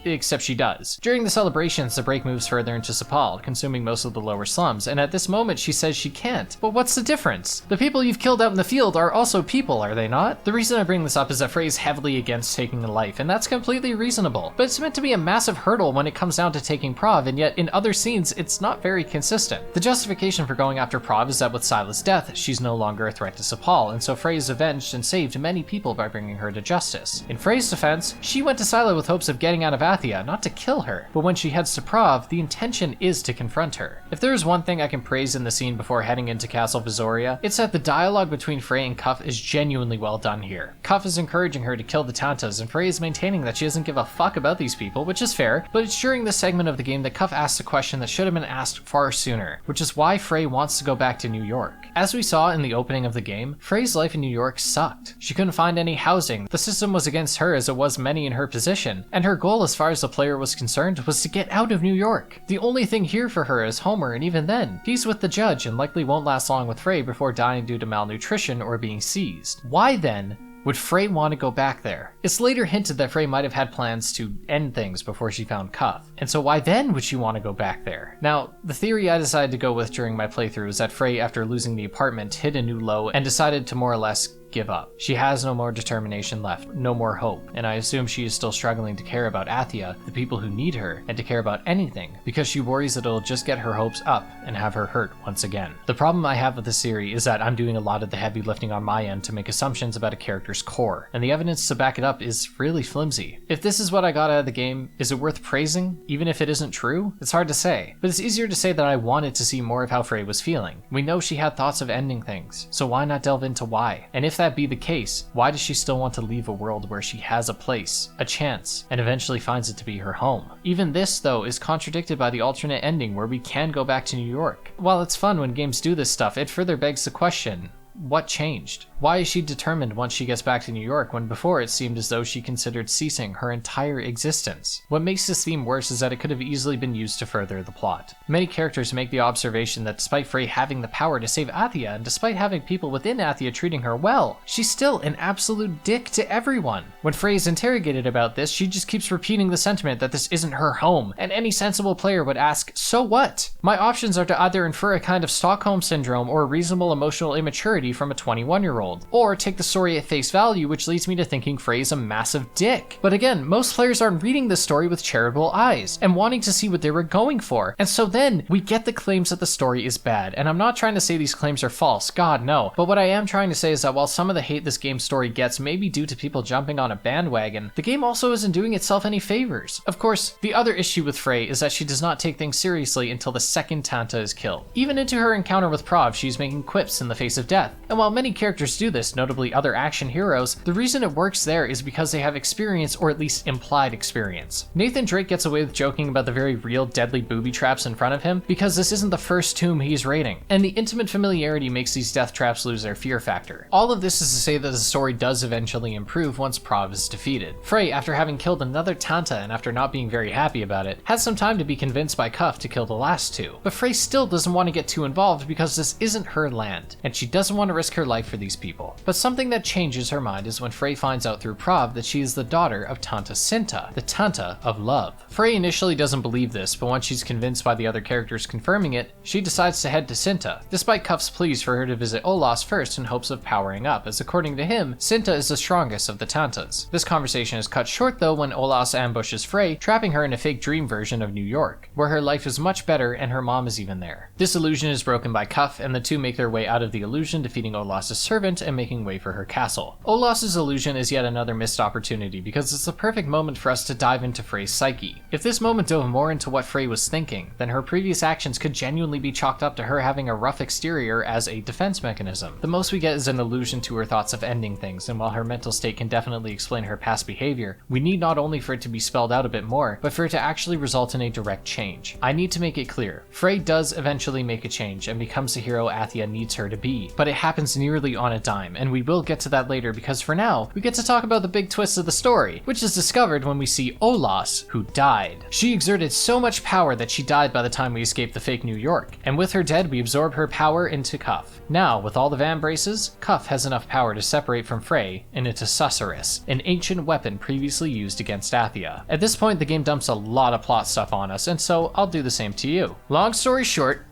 except she does. During the celebrations, the break moves further into Sepal, consuming most of the lower slums, and at this moment she says she can't. But what's the difference? The people you've killed out in the field are also people, are they not? The reason I bring this up is that Frey is heavily against taking a life, and that's completely reasonable. But it's meant to be a massive hurdle when it comes down to taking Prov, and yet in other scenes, it's not very consistent. The justification for going after Prov is that with Sila's death, she's no longer a threat to Sepal, and so Frey is avenged and saved many people by bringing her to justice. In Frey's defense, she went to Sila with hopes of getting out of Athia, not to kill her. But when she heads to Prov, the intention is to confront her. If there is one thing I can praise in the scene before heading into Castle Visoria, it's that the dialogue between Frey and Cuff is genuinely well done here. Cuff is encouraging her to kill the Tantas, and Frey is maintaining that she doesn't give a fuck about these people, which is fair, but it's during this segment of the game that Cuff asks a question that should have been asked far sooner, which is why Frey wants to go back to New York. As we saw in the opening of the game, Frey's life in New York sucked. She couldn't find any housing, the system was against her as it was many in her position, and her goal as far as the player was concerned was to get out of New York. The only thing here for her is Homer, and even then, he's with the judge and likely won't last long with Frey before dying due to malnutrition or being seized. Why then would Frey want to go back there? It's later hinted that Frey might have had plans to end things before she found Cuff, and so why then would she want to go back there? Now, the theory I decided to go with during my playthrough is that Frey, after losing the apartment, hit a new low and decided to more or less give up. She has no more determination left, no more hope, and I assume she is still struggling to care about Athia, the people who need her, and to care about anything, because she worries that it'll just get her hopes up and have her hurt once again. The problem I have with this series is that I'm doing a lot of the heavy lifting on my end to make assumptions about a character's core, and the evidence to back it up is really flimsy. If this is what I got out of the game, is it worth praising, even if it isn't true? It's hard to say, but it's easier to say that I wanted to see more of how Frey was feeling. We know she had thoughts of ending things, so why not delve into why? And if that be the case, why does she still want to leave a world where she has a place, a chance, and eventually finds it to be her home? Even this, though, is contradicted by the alternate ending where we can go back to New York. While it's fun when games do this stuff, it further begs the question, what changed? Why is she determined once she gets back to New York when before it seemed as though she considered ceasing her entire existence? What makes this theme worse is that it could have easily been used to further the plot. Many characters make the observation that despite Frey having the power to save Athia, and despite having people within Athia treating her well, she's still an absolute dick to everyone. When Frey is interrogated about this, she just keeps repeating the sentiment that this isn't her home, and any sensible player would ask, so what? My options are to either infer a kind of Stockholm Syndrome or reasonable emotional immaturity from a 21-year-old, or take the story at face value, which leads me to thinking Frey is a massive dick. But again, most players aren't reading this story with charitable eyes and wanting to see what they were going for, and so then we get the claims that the story is bad. And I'm not trying to say these claims are false, God no, but what I am trying to say is that while some of the hate this game's story gets may be due to people jumping on a bandwagon, the game also isn't doing itself any favors. Of course, the other issue with Frey is that she does not take things seriously until the second Tanta is killed. Even into her encounter with Prov, she's making quips in the face of death, and while many characters do this, notably other action heroes, the reason it works there is because they have experience, or at least implied experience. Nathan Drake gets away with joking about the very real deadly booby traps in front of him because this isn't the first tomb he's raiding, and the intimate familiarity makes these death traps lose their fear factor. All of this is to say that the story does eventually improve once Prov is defeated. Frey, after having killed another Tanta and after not being very happy about it, has some time to be convinced by Cuff to kill the last two, but Frey still doesn't want to get too involved because this isn't her land, and she doesn't want to risk her life for these people. But something that changes her mind is when Frey finds out through Prov that she is the daughter of Tanta Sinta, the Tanta of love. Frey initially doesn't believe this, but once she's convinced by the other characters confirming it, she decides to head to Sinta, despite Cuff's pleas for her to visit Olas first in hopes of powering up, as according to him, Sinta is the strongest of the Tantas. This conversation is cut short though when Olas ambushes Frey, trapping her in a fake dream version of New York, where her life is much better and her mom is even there. This illusion is broken by Cuff, and the two make their way out of the illusion, defeating Olas' servant and making way for her castle. Olas' illusion is yet another missed opportunity because it's the perfect moment for us to dive into Frey's psyche. If this moment dove more into what Frey was thinking, then her previous actions could genuinely be chalked up to her having a rough exterior as a defense mechanism. The most we get is an allusion to her thoughts of ending things, and while her mental state can definitely explain her past behavior, we need not only for it to be spelled out a bit more, but for it to actually result in a direct change. I need to make it clear, Frey does eventually make a change and becomes the hero Athia needs her to be, but it happens nearly on a dime, and we will get to that later because for now, we get to talk about the big twist of the story, which is discovered when we see Olas, who died. She exerted so much power that she died by the time we escaped the fake New York, and with her dead, we absorb her power into Cuff. Now, with all the van braces, Cuff has enough power to separate from Frey and into Susurrus, an ancient weapon previously used against Athia. At this point, the game dumps a lot of plot stuff on us, and so I'll do the same to you. Long story short,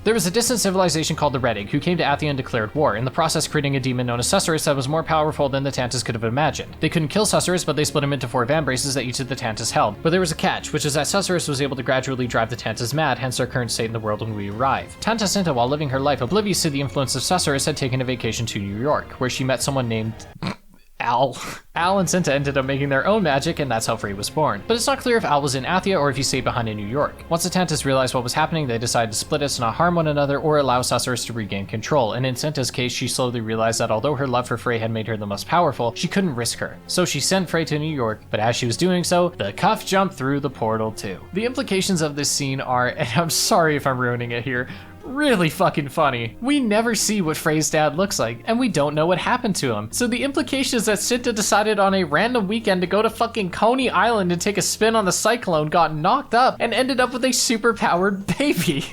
there was a distant civilization called the Redig who came to Athia and declared war, in the process creating a demon known as Susurrus that was more powerful than the Tantas could have imagined. They couldn't kill Susurrus, but they split him into 4 van braces that each of the Tantas held. But there was a catch, which is that Susurrus was able to gradually drive the Tantas mad, hence their current state in the world when we arrive. Tanta Sinta, while living her life oblivious to the influence of Susurrus, had taken a vacation to New York, where she met someone named Al. Al and Cinta ended up making their own magic, and that's how Frey was born. But it's not clear if Al was in Athia or if he stayed behind in New York. Once the Tantas realized what was happening, they decided to split it to not harm one another or allow Susurrus to regain control, and in Cinta's case, she slowly realized that although her love for Frey had made her the most powerful, she couldn't risk her. So she sent Frey to New York, but as she was doing so, the cuff jumped through the portal too. The implications of this scene are, and I'm sorry if I'm ruining it here, really fucking funny. We never see what Frey's dad looks like, and we don't know what happened to him. So the implication is that Cinta decided on a random weekend to go to fucking Coney Island and take a spin on the cyclone, got knocked up, and ended up with a super-powered baby.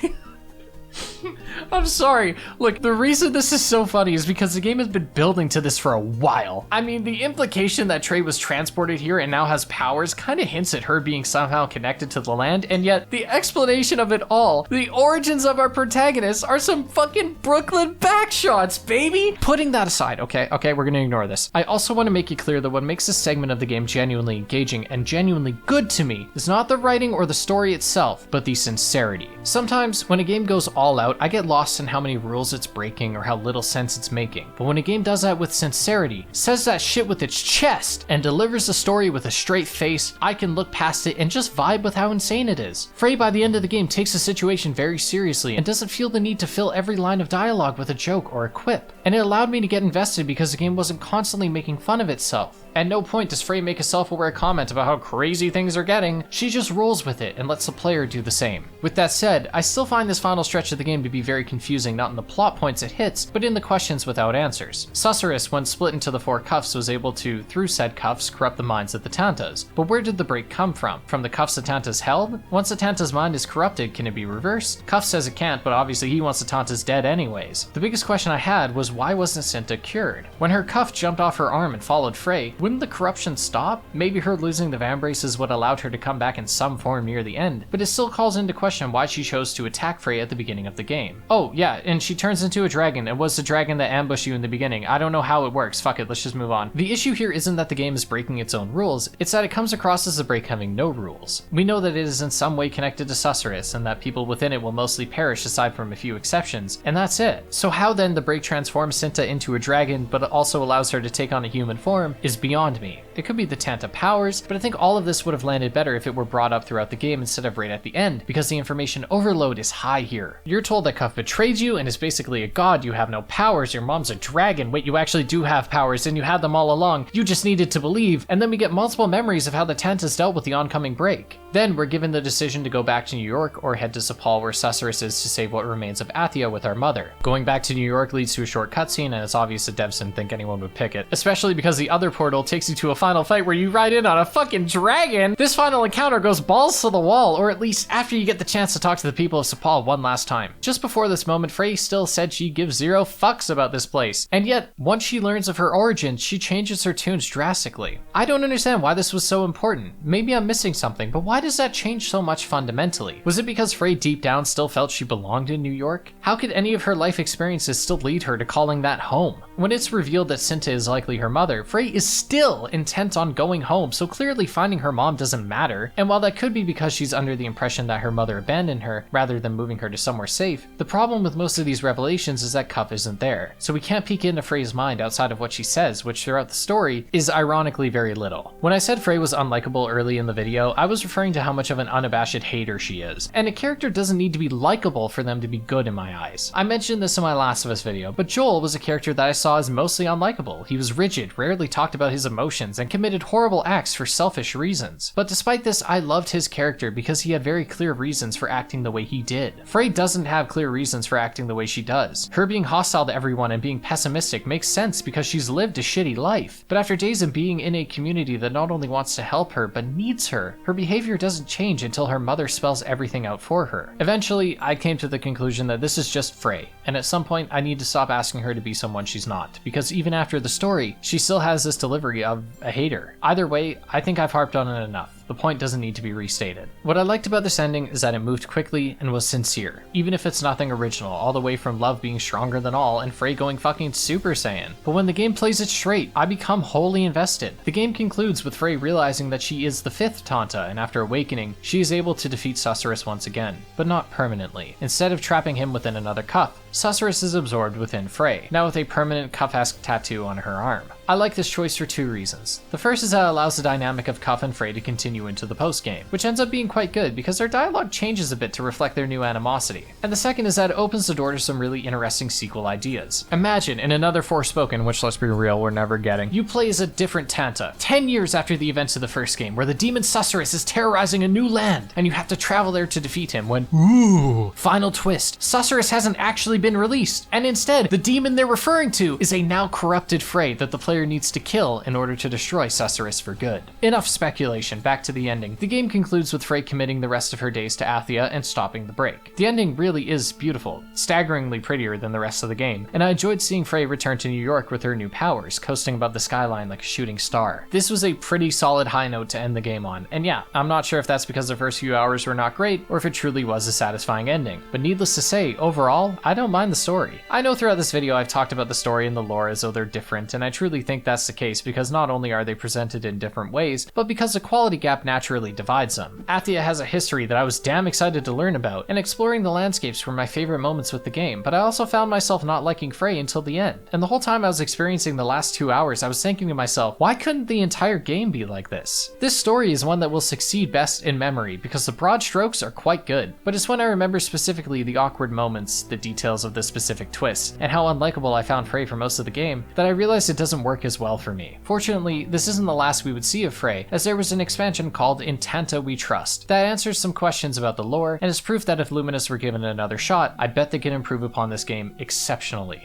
I'm sorry. Look, the reason this is so funny is because the game has been building to this for a while. I mean, the implication that Trey was transported here and now has powers kind of hints at her being somehow connected to the land, and yet the explanation of it all, the origins of our protagonists, are some fucking Brooklyn backshots, baby! Putting that aside, okay, we're gonna ignore this. I also want to make it clear that what makes this segment of the game genuinely engaging and genuinely good to me is not the writing or the story itself, but the sincerity. Sometimes, when a game goes all out, I get lost in how many rules it's breaking or how little sense it's making. But when a game does that with sincerity, says that shit with its chest, and delivers the story with a straight face, I can look past it and just vibe with how insane it is. Frey by the end of the game takes the situation very seriously and doesn't feel the need to fill every line of dialogue with a joke or a quip. And it allowed me to get invested because the game wasn't constantly making fun of itself. At no point does Frey make a self-aware comment about how crazy things are getting. She just rolls with it and lets the player do the same. With that said, I still find this final stretch of the game to be very confusing, not in the plot points it hits, but in the questions without answers. Susurrus, when split into the 4 cuffs, was able to, through said cuffs, corrupt the minds of the Tantas. But where did the break come from? From the cuffs the Tantas held? Once the Tanta's mind is corrupted, can it be reversed? Cuff says it can't, but obviously he wants the Tantas dead anyways. The biggest question I had was, why wasn't Cinta cured? When her cuff jumped off her arm and followed Frey, wouldn't the corruption stop? Maybe her losing the vambrace is what allowed her to come back in some form near the end, but it still calls into question why she chose to attack Frey at the beginning of the game. Oh yeah, and she turns into a dragon. It was the dragon that ambushed you in the beginning. I don't know how it works. Fuck it, let's just move on. The issue here isn't that the game is breaking its own rules, it's that it comes across as a break having no rules. We know that it is in some way connected to Susurrus, and that people within it will mostly perish aside from a few exceptions, and that's it. So how then the break transforms Cinta into a dragon, but it also allows her to take on a human form, is beyond me. It could be the Tanta powers, but I think all of this would have landed better if it were brought up throughout the game instead of right at the end, because the information overload is high here. You're told that Cuff betrayed you and is basically a god, you have no powers, your mom's a dragon, wait, you actually do have powers and you had them all along, you just needed to believe, and then we get multiple memories of how the Tantas dealt with the oncoming break. Then we're given the decision to go back to New York or head to Sepal where Susurrus is to save what remains of Athia with our mother. Going back to New York leads to a short cutscene, and it's obvious that devs didn't think anyone would pick it, especially because the other portal takes you to a final fight where you ride in on a fucking dragon. This final encounter goes balls to the wall, or at least after you get the chance to talk to the people of Sepal one last time. Just before this moment, Frey still said she gives zero fucks about this place, and yet once she learns of her origins, she changes her tunes drastically. I don't understand why this was so important. Maybe I'm missing something, but why does that change so much fundamentally? Was it because Frey deep down still felt she belonged in New York? How could any of her life experiences still lead her to calling that home? When it's revealed that Cinta is likely her mother, Frey is still intent on going home, so clearly finding her mom doesn't matter, and while that could be because she's under the impression that her mother abandoned her rather than moving her to somewhere safe, the problem with most of these revelations is that Cuff isn't there, so we can't peek into Frey's mind outside of what she says, which throughout the story is ironically very little. When I said Frey was unlikable early in the video, I was referring to how much of an unabashed hater she is, and a character doesn't need to be likable for them to be good in my eyes. I mentioned this in my Last of Us video, but Joel was a character that I saw as mostly unlikable. He was rigid, rarely talked about his emotions, and committed horrible acts for selfish reasons. But despite this, I loved his character because he had very clear reasons for acting the way he did. Frey doesn't have clear reasons for acting the way she does. Her being hostile to everyone and being pessimistic makes sense because she's lived a shitty life. But after days of being in a community that not only wants to help her, but needs her, her behavior doesn't change until her mother spells everything out for her. Eventually, I came to the conclusion that this is just Frey, and at some point I need to stop asking her to be someone she's not, because even after the story, she still has this delivery of a hater. Either way, I think I've harped on it enough. The point doesn't need to be restated. What I liked about this ending is that it moved quickly and was sincere, even if it's nothing original, all the way from love being stronger than all and Frey going fucking Super Saiyan. But when the game plays it straight, I become wholly invested. The game concludes with Frey realizing that she is the 5th Tanta, and after awakening, she is able to defeat Susurrus once again, but not permanently. Instead of trapping him within another cuff, Susurrus is absorbed within Frey, now with a permanent cuff-esque tattoo on her arm. I like this choice for 2 reasons. The first is that it allows the dynamic of Cuff and Frey to continue into the post-game, which ends up being quite good because their dialogue changes a bit to reflect their new animosity. And the second is that it opens the door to some really interesting sequel ideas. Imagine in another Forspoken, which let's be real, we're never getting, you play as a different Tanta, 10 years after the events of the first game, where the demon Susurrus is terrorizing a new land, and you have to travel there to defeat him when, ooh, final twist, Susurrus hasn't actually been released, and instead, the demon they're referring to is a now corrupted Frey that the player needs to kill in order to destroy Susurrus for good. Enough speculation, back to the ending. The game concludes with Frey committing the rest of her days to Athia and stopping the break. The ending really is beautiful, staggeringly prettier than the rest of the game, and I enjoyed seeing Frey return to New York with her new powers, coasting above the skyline like a shooting star. This was a pretty solid high note to end the game on, and yeah, I'm not sure if that's because the first few hours were not great, or if it truly was a satisfying ending, but needless to say, overall, I don't mind the story. I know throughout this video I've talked about the story and the lore as though they're different, and I truly think that's the case because not only are they presented in different ways, but because the quality gap naturally divides them. Athia has a history that I was damn excited to learn about, and exploring the landscapes were my favorite moments with the game, but I also found myself not liking Frey until the end. And the whole time I was experiencing the last 2 hours, I was thinking to myself, why couldn't the entire game be like this? This story is one that will succeed best in memory because the broad strokes are quite good, but it's when I remember specifically the awkward moments, the details of the specific twists, and how unlikable I found Frey for most of the game, that I realized it doesn't work as well for me. Fortunately, this isn't the last we would see of Frey, as there was an expansion called In Tanta We Trust that answers some questions about the lore and is proof that if Luminous were given another shot, I bet they could improve upon this game exceptionally.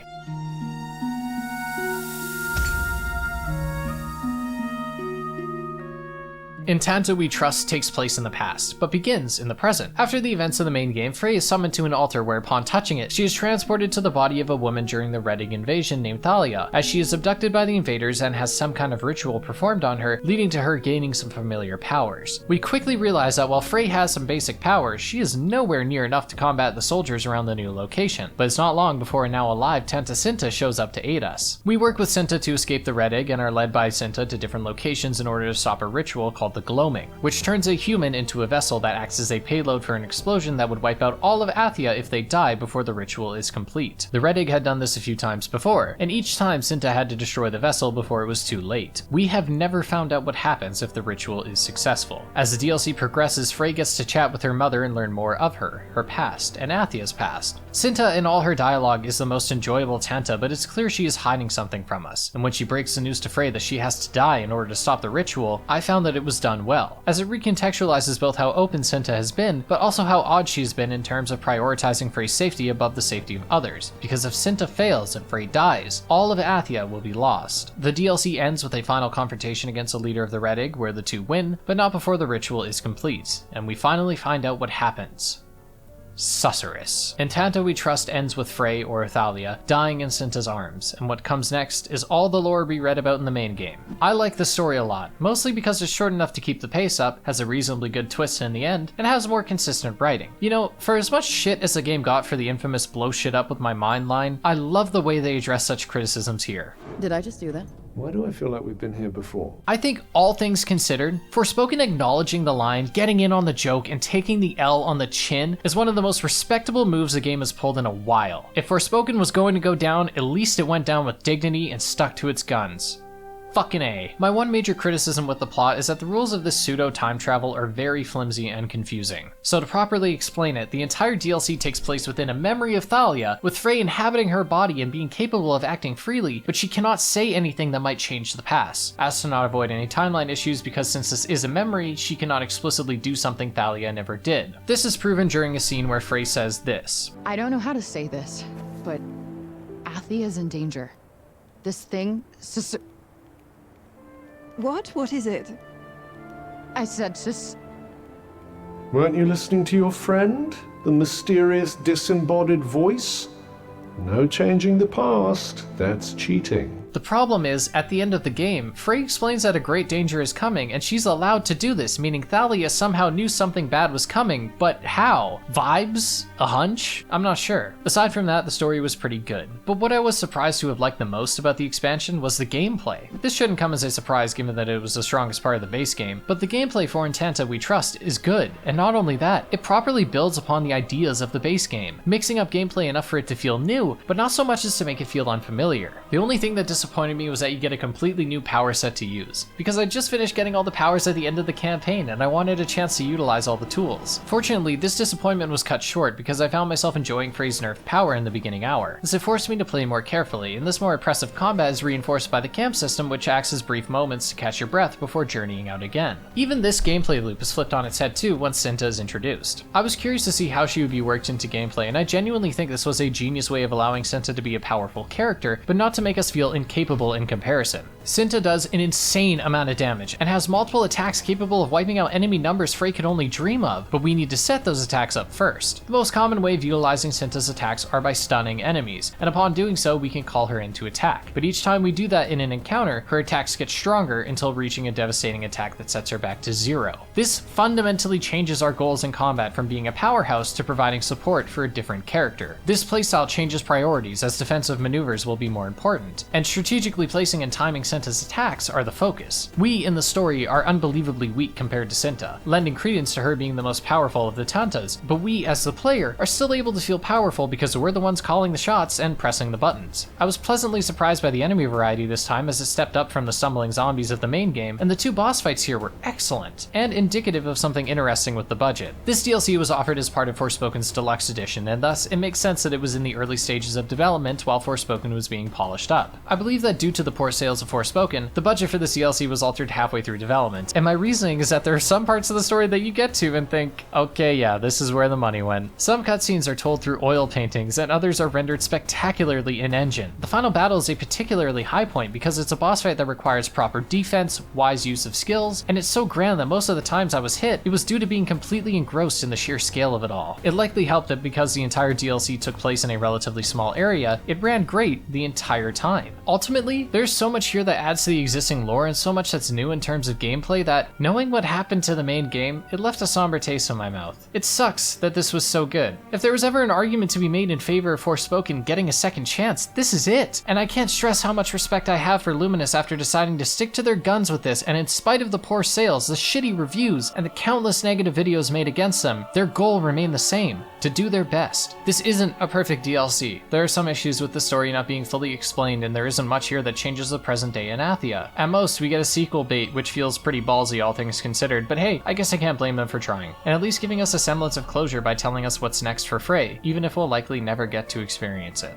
In Tanta We Trust takes place in the past, but begins in the present. After the events of the main game, Frey is summoned to an altar where upon touching it, she is transported to the body of a woman during the Red Egg invasion named Thalia, as she is abducted by the invaders and has some kind of ritual performed on her, leading to her gaining some familiar powers. We quickly realize that while Frey has some basic powers, she is nowhere near enough to combat the soldiers around the new location, but it's not long before a now alive Tanta Cinta shows up to aid us. We work with Cinta to escape the Red Egg and are led by Cinta to different locations in order to stop a ritual called the Gloaming, which turns a human into a vessel that acts as a payload for an explosion that would wipe out all of Athia if they die before the ritual is complete. The Red Egg had done this a few times before, and each time Cinta had to destroy the vessel before it was too late. We have never found out what happens if the ritual is successful. As the DLC progresses, Frey gets to chat with her mother and learn more of her past, and Athia's past. Cinta in all her dialogue is the most enjoyable Tanta, but it's clear she is hiding something from us, and when she breaks the news to Frey that she has to die in order to stop the ritual, I found that it was done well, as it recontextualizes both how open Cinta has been, but also how odd she's been in terms of prioritizing Frey's safety above the safety of others, because if Cinta fails and Frey dies, all of Athia will be lost. The DLC ends with a final confrontation against the leader of the Red Egg where the two win, but not before the ritual is complete, and we finally find out what happens. Susurrus. In Tanta We Trust ends with Frey, or Thalia, dying in Cinta's arms, and what comes next is all the lore we read about in the main game. I like the story a lot, mostly because it's short enough to keep the pace up, has a reasonably good twist in the end, and has more consistent writing. You know, for as much shit as the game got for the infamous blow shit up with my mind line, I love the way they address such criticisms here. Did I just do that? Why do I feel like we've been here before? I think all things considered, Forspoken acknowledging the line, getting in on the joke, and taking the L on the chin is one of the most respectable moves the game has pulled in a while. If Forspoken was going to go down, at least it went down with dignity and stuck to its guns. Fucking A. My one major criticism with the plot is that the rules of this pseudo time travel are very flimsy and confusing. So to properly explain it, the entire DLC takes place within a memory of Thalia, with Frey inhabiting her body and being capable of acting freely, but she cannot say anything that might change the past. As to not avoid any timeline issues, because since this is a memory, she cannot explicitly do something Thalia never did. This is proven during a scene where Frey says this. I don't know how to say this, but Athia is in danger. This thing, What is it? I said Weren't you listening to your friend? The mysterious disembodied voice? No changing the past, that's cheating. The problem is, at the end of the game, Frey explains that a great danger is coming, and she's allowed to do this, meaning Thalia somehow knew something bad was coming, but how? Vibes? A hunch? I'm not sure. Aside from that, the story was pretty good. But what I was surprised to have liked the most about the expansion was the gameplay. This shouldn't come as a surprise given that it was the strongest part of the base game, but the gameplay for Intenta We Trust is good, and not only that, it properly builds upon the ideas of the base game, mixing up gameplay enough for it to feel new, but not so much as to make it feel unfamiliar. The only thing that disappointed me was that you get a completely new power set to use, because I just finished getting all the powers at the end of the campaign and I wanted a chance to utilize all the tools. Fortunately, this disappointment was cut short because I found myself enjoying Frey's nerfed power in the beginning hour, as it forced me to play more carefully, and this more oppressive combat is reinforced by the camp system, which acts as brief moments to catch your breath before journeying out again. Even this gameplay loop is flipped on its head too once Cinta is introduced. I was curious to see how she would be worked into gameplay, and I genuinely think this was a genius way of allowing Cinta to be a powerful character, but not to make us feel incapable in comparison. Cinta does an insane amount of damage, and has multiple attacks capable of wiping out enemy numbers Frey could only dream of, but we need to set those attacks up first. The most common way of utilizing Cinta's attacks are by stunning enemies, and upon doing so we can call her in to attack. But each time we do that in an encounter, her attacks get stronger until reaching a devastating attack that sets her back to 0. This fundamentally changes our goals in combat from being a powerhouse to providing support for a different character. This playstyle changes priorities as defensive maneuvers will be more important, and strategically placing and timing Cinta's attacks are the focus. We in the story are unbelievably weak compared to Cinta, lending credence to her being the most powerful of the Tantas, but we as the player are still able to feel powerful because we're the ones calling the shots and pressing the buttons. I was pleasantly surprised by the enemy variety this time as it stepped up from the stumbling zombies of the main game, and the 2 boss fights here were excellent, and indicative of something interesting with the budget. This DLC was offered as part of Forspoken's Deluxe Edition, and thus it makes sense that it was in the early stages of development while Forspoken was being polished up. I believe that due to the poor sales of Forspoken, the budget for this DLC was altered halfway through development, and my reasoning is that there are some parts of the story that you get to and think, okay, yeah, this is where the money went. Some cutscenes are told through oil paintings, and others are rendered spectacularly in-engine. The final battle is a particularly high point because it's a boss fight that requires proper defense, wise use of skills, and it's so grand that most of the times I was hit, it was due to being completely engrossed in the sheer scale of it all. It likely helped that because the entire DLC took place in a relatively small area, it ran great the entire time. Ultimately, there's so much here that adds to the existing lore and so much that's new in terms of gameplay that, knowing what happened to the main game, it left a somber taste in my mouth. It sucks that this was so good. If there was ever an argument to be made in favor of Forspoken getting a second chance, this is it. And I can't stress how much respect I have for Luminous after deciding to stick to their guns with this, and in spite of the poor sales, the shitty reviews, and the countless negative videos made against them, their goal remained the same: to do their best. This isn't a perfect DLC. There are some issues with the story not being fully explained, and there isn't much here that changes the present day in Athia. At most, we get a sequel bait, which feels pretty ballsy all things considered, but hey, I guess I can't blame them for trying, and at least giving us a semblance of closure by telling us what's next for Frey, even if we'll likely never get to experience it.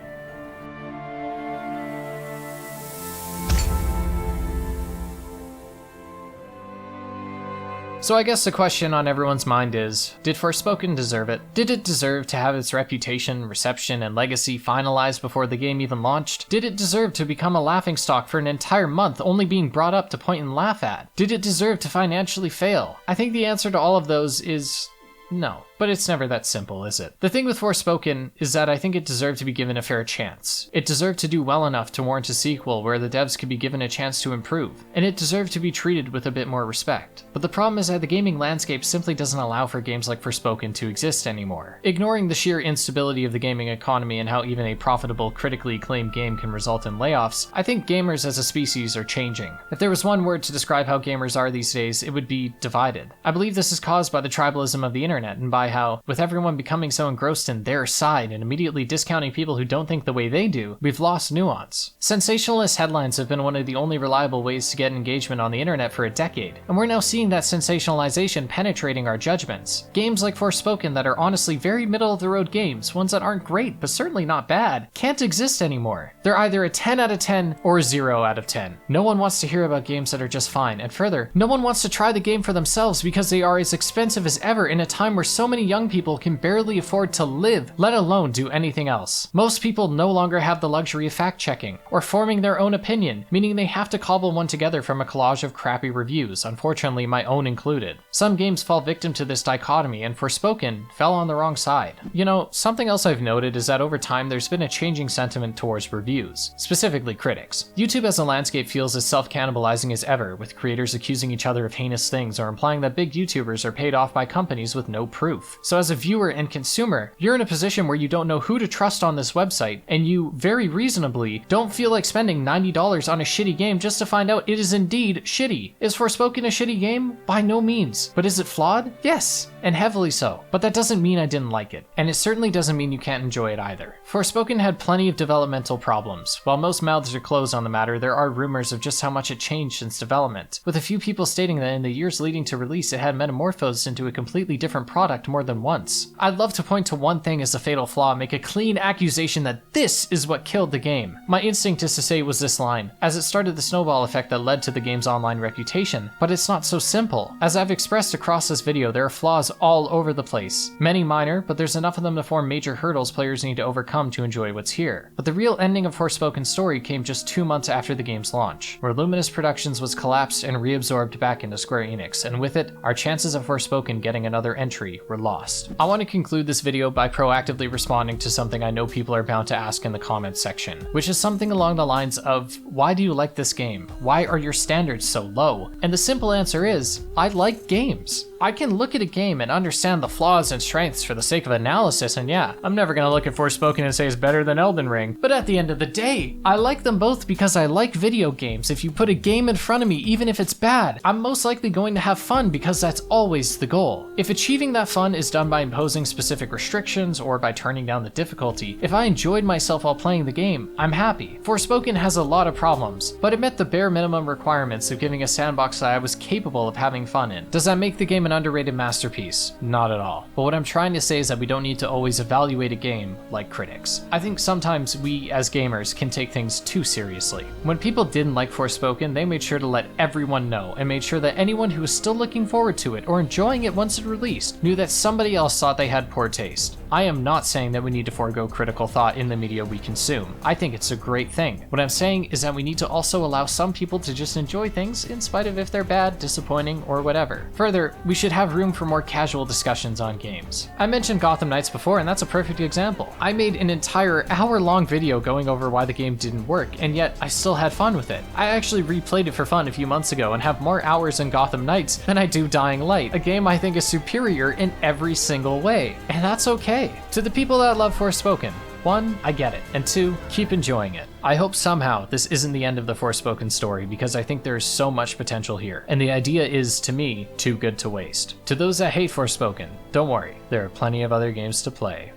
So I guess the question on everyone's mind is, did Forspoken deserve it? Did it deserve to have its reputation, reception, and legacy finalized before the game even launched? Did it deserve to become a laughingstock for an entire month, only being brought up to point and laugh at? Did it deserve to financially fail? I think the answer to all of those is no. But it's never that simple, is it? The thing with Forspoken is that I think it deserved to be given a fair chance. It deserved to do well enough to warrant a sequel where the devs could be given a chance to improve, and it deserved to be treated with a bit more respect. But the problem is that the gaming landscape simply doesn't allow for games like Forspoken to exist anymore. Ignoring the sheer instability of the gaming economy and how even a profitable, critically acclaimed game can result in layoffs, I think gamers as a species are changing. If there was one word to describe how gamers are these days, it would be divided. I believe this is caused by the tribalism of the internet and by how, with everyone becoming so engrossed in their side and immediately discounting people who don't think the way they do, we've lost nuance. Sensationalist headlines have been one of the only reliable ways to get engagement on the internet for a decade, and we're now seeing that sensationalization penetrating our judgments. Games like Forspoken that are honestly very middle-of-the-road games, ones that aren't great but certainly not bad, can't exist anymore. They're either a 10 out of 10 or 0 out of 10. No one wants to hear about games that are just fine, and further, no one wants to try the game for themselves because they are as expensive as ever in a time where so many many young people can barely afford to live, let alone do anything else. Most people no longer have the luxury of fact-checking, or forming their own opinion, meaning they have to cobble one together from a collage of crappy reviews, unfortunately my own included. Some games fall victim to this dichotomy, and Forspoken fell on the wrong side. You know, something else I've noted is that over time there's been a changing sentiment towards reviews, specifically critics. YouTube as a landscape feels as self-cannibalizing as ever, with creators accusing each other of heinous things or implying that big YouTubers are paid off by companies with no proof. So as a viewer and consumer, you're in a position where you don't know who to trust on this website, and you, very reasonably, don't feel like spending $90 on a shitty game just to find out it is indeed shitty. Is Forspoken a shitty game? By no means. But is it flawed? Yes, and heavily so. But that doesn't mean I didn't like it, and it certainly doesn't mean you can't enjoy it either. Forspoken had plenty of developmental problems. While most mouths are closed on the matter, there are rumors of just how much it changed since development, with a few people stating that in the years leading to release it had metamorphosed into a completely different product more than once. I'd love to point to one thing as a fatal flaw and make a clean accusation that this is what killed the game. My instinct is to say it was this line, as it started the snowball effect that led to the game's online reputation, but it's not so simple. As I've expressed across this video, there are flaws all over the place. Many minor, but there's enough of them to form major hurdles players need to overcome to enjoy what's here. But the real ending of Forspoken's story came just 2 months after the game's launch, where Luminous Productions was collapsed and reabsorbed back into Square Enix, and with it, our chances of Forspoken getting another entry were lost. I want to conclude this video by proactively responding to something I know people are bound to ask in the comments section, which is something along the lines of, why do you like this game? Why are your standards so low? And the simple answer is, I like games. I can look at a game and understand the flaws and strengths for the sake of analysis, and yeah, I'm never gonna look at Forspoken and say it's better than Elden Ring, but at the end of the day, I like them both because I like video games. If you put a game in front of me, even if it's bad, I'm most likely going to have fun because that's always the goal. If achieving that fun is done by imposing specific restrictions or by turning down the difficulty, if I enjoyed myself while playing the game, I'm happy. Forspoken has a lot of problems, but it met the bare minimum requirements of giving a sandbox that I was capable of having fun in. Does that make the game an underrated masterpiece? Not at all. But what I'm trying to say is that we don't need to always evaluate a game like critics. I think sometimes we as gamers can take things too seriously. When people didn't like Forspoken, they made sure to let everyone know and made sure that anyone who was still looking forward to it or enjoying it once it released knew that somebody else thought they had poor taste. I am not saying that we need to forego critical thought in the media we consume. I think it's a great thing. What I'm saying is that we need to also allow some people to just enjoy things in spite of if they're bad, disappointing, or whatever. Further, we should have room for more casual discussions on games. I mentioned Gotham Knights before, and that's a perfect example. I made an entire hour-long video going over why the game didn't work, and yet I still had fun with it. I actually replayed it for fun a few months ago and have more hours in Gotham Knights than I do Dying Light, a game I think is superior in every single way, and that's okay. To the people that love Forspoken, 1, I get it, and 2, keep enjoying it. I hope somehow this isn't the end of the Forspoken story because I think there's so much potential here, and the idea is, to me, too good to waste. To those that hate Forspoken, don't worry, there are plenty of other games to play.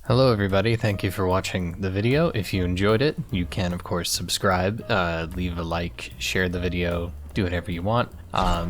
Hello everybody, thank you for watching the video. If you enjoyed it, you can of course subscribe, leave a like, share the video, do whatever you want.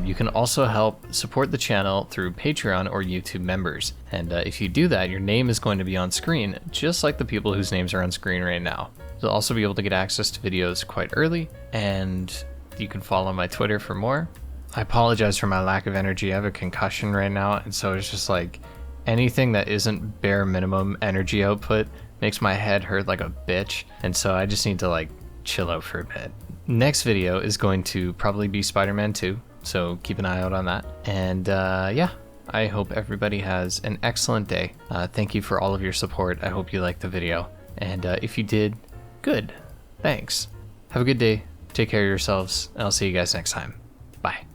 You can also help support the channel through Patreon or YouTube members. And if you do that, your name is going to be on screen, just like the people whose names are on screen right now. You'll also be able to get access to videos quite early, and you can follow my Twitter for more. I apologize for my lack of energy. I have a concussion right now, and so it's just like, anything that isn't bare minimum energy output makes my head hurt like a bitch, and so I just need to like chill out for a bit. Next video is going to probably be Spider-Man 2, so keep an eye out on that. And yeah, I hope everybody has an excellent day. Thank you for all of your support. I hope you liked the video, and if you did, good. Thanks. Have a good day, take care of yourselves, and I'll see you guys next time. Bye.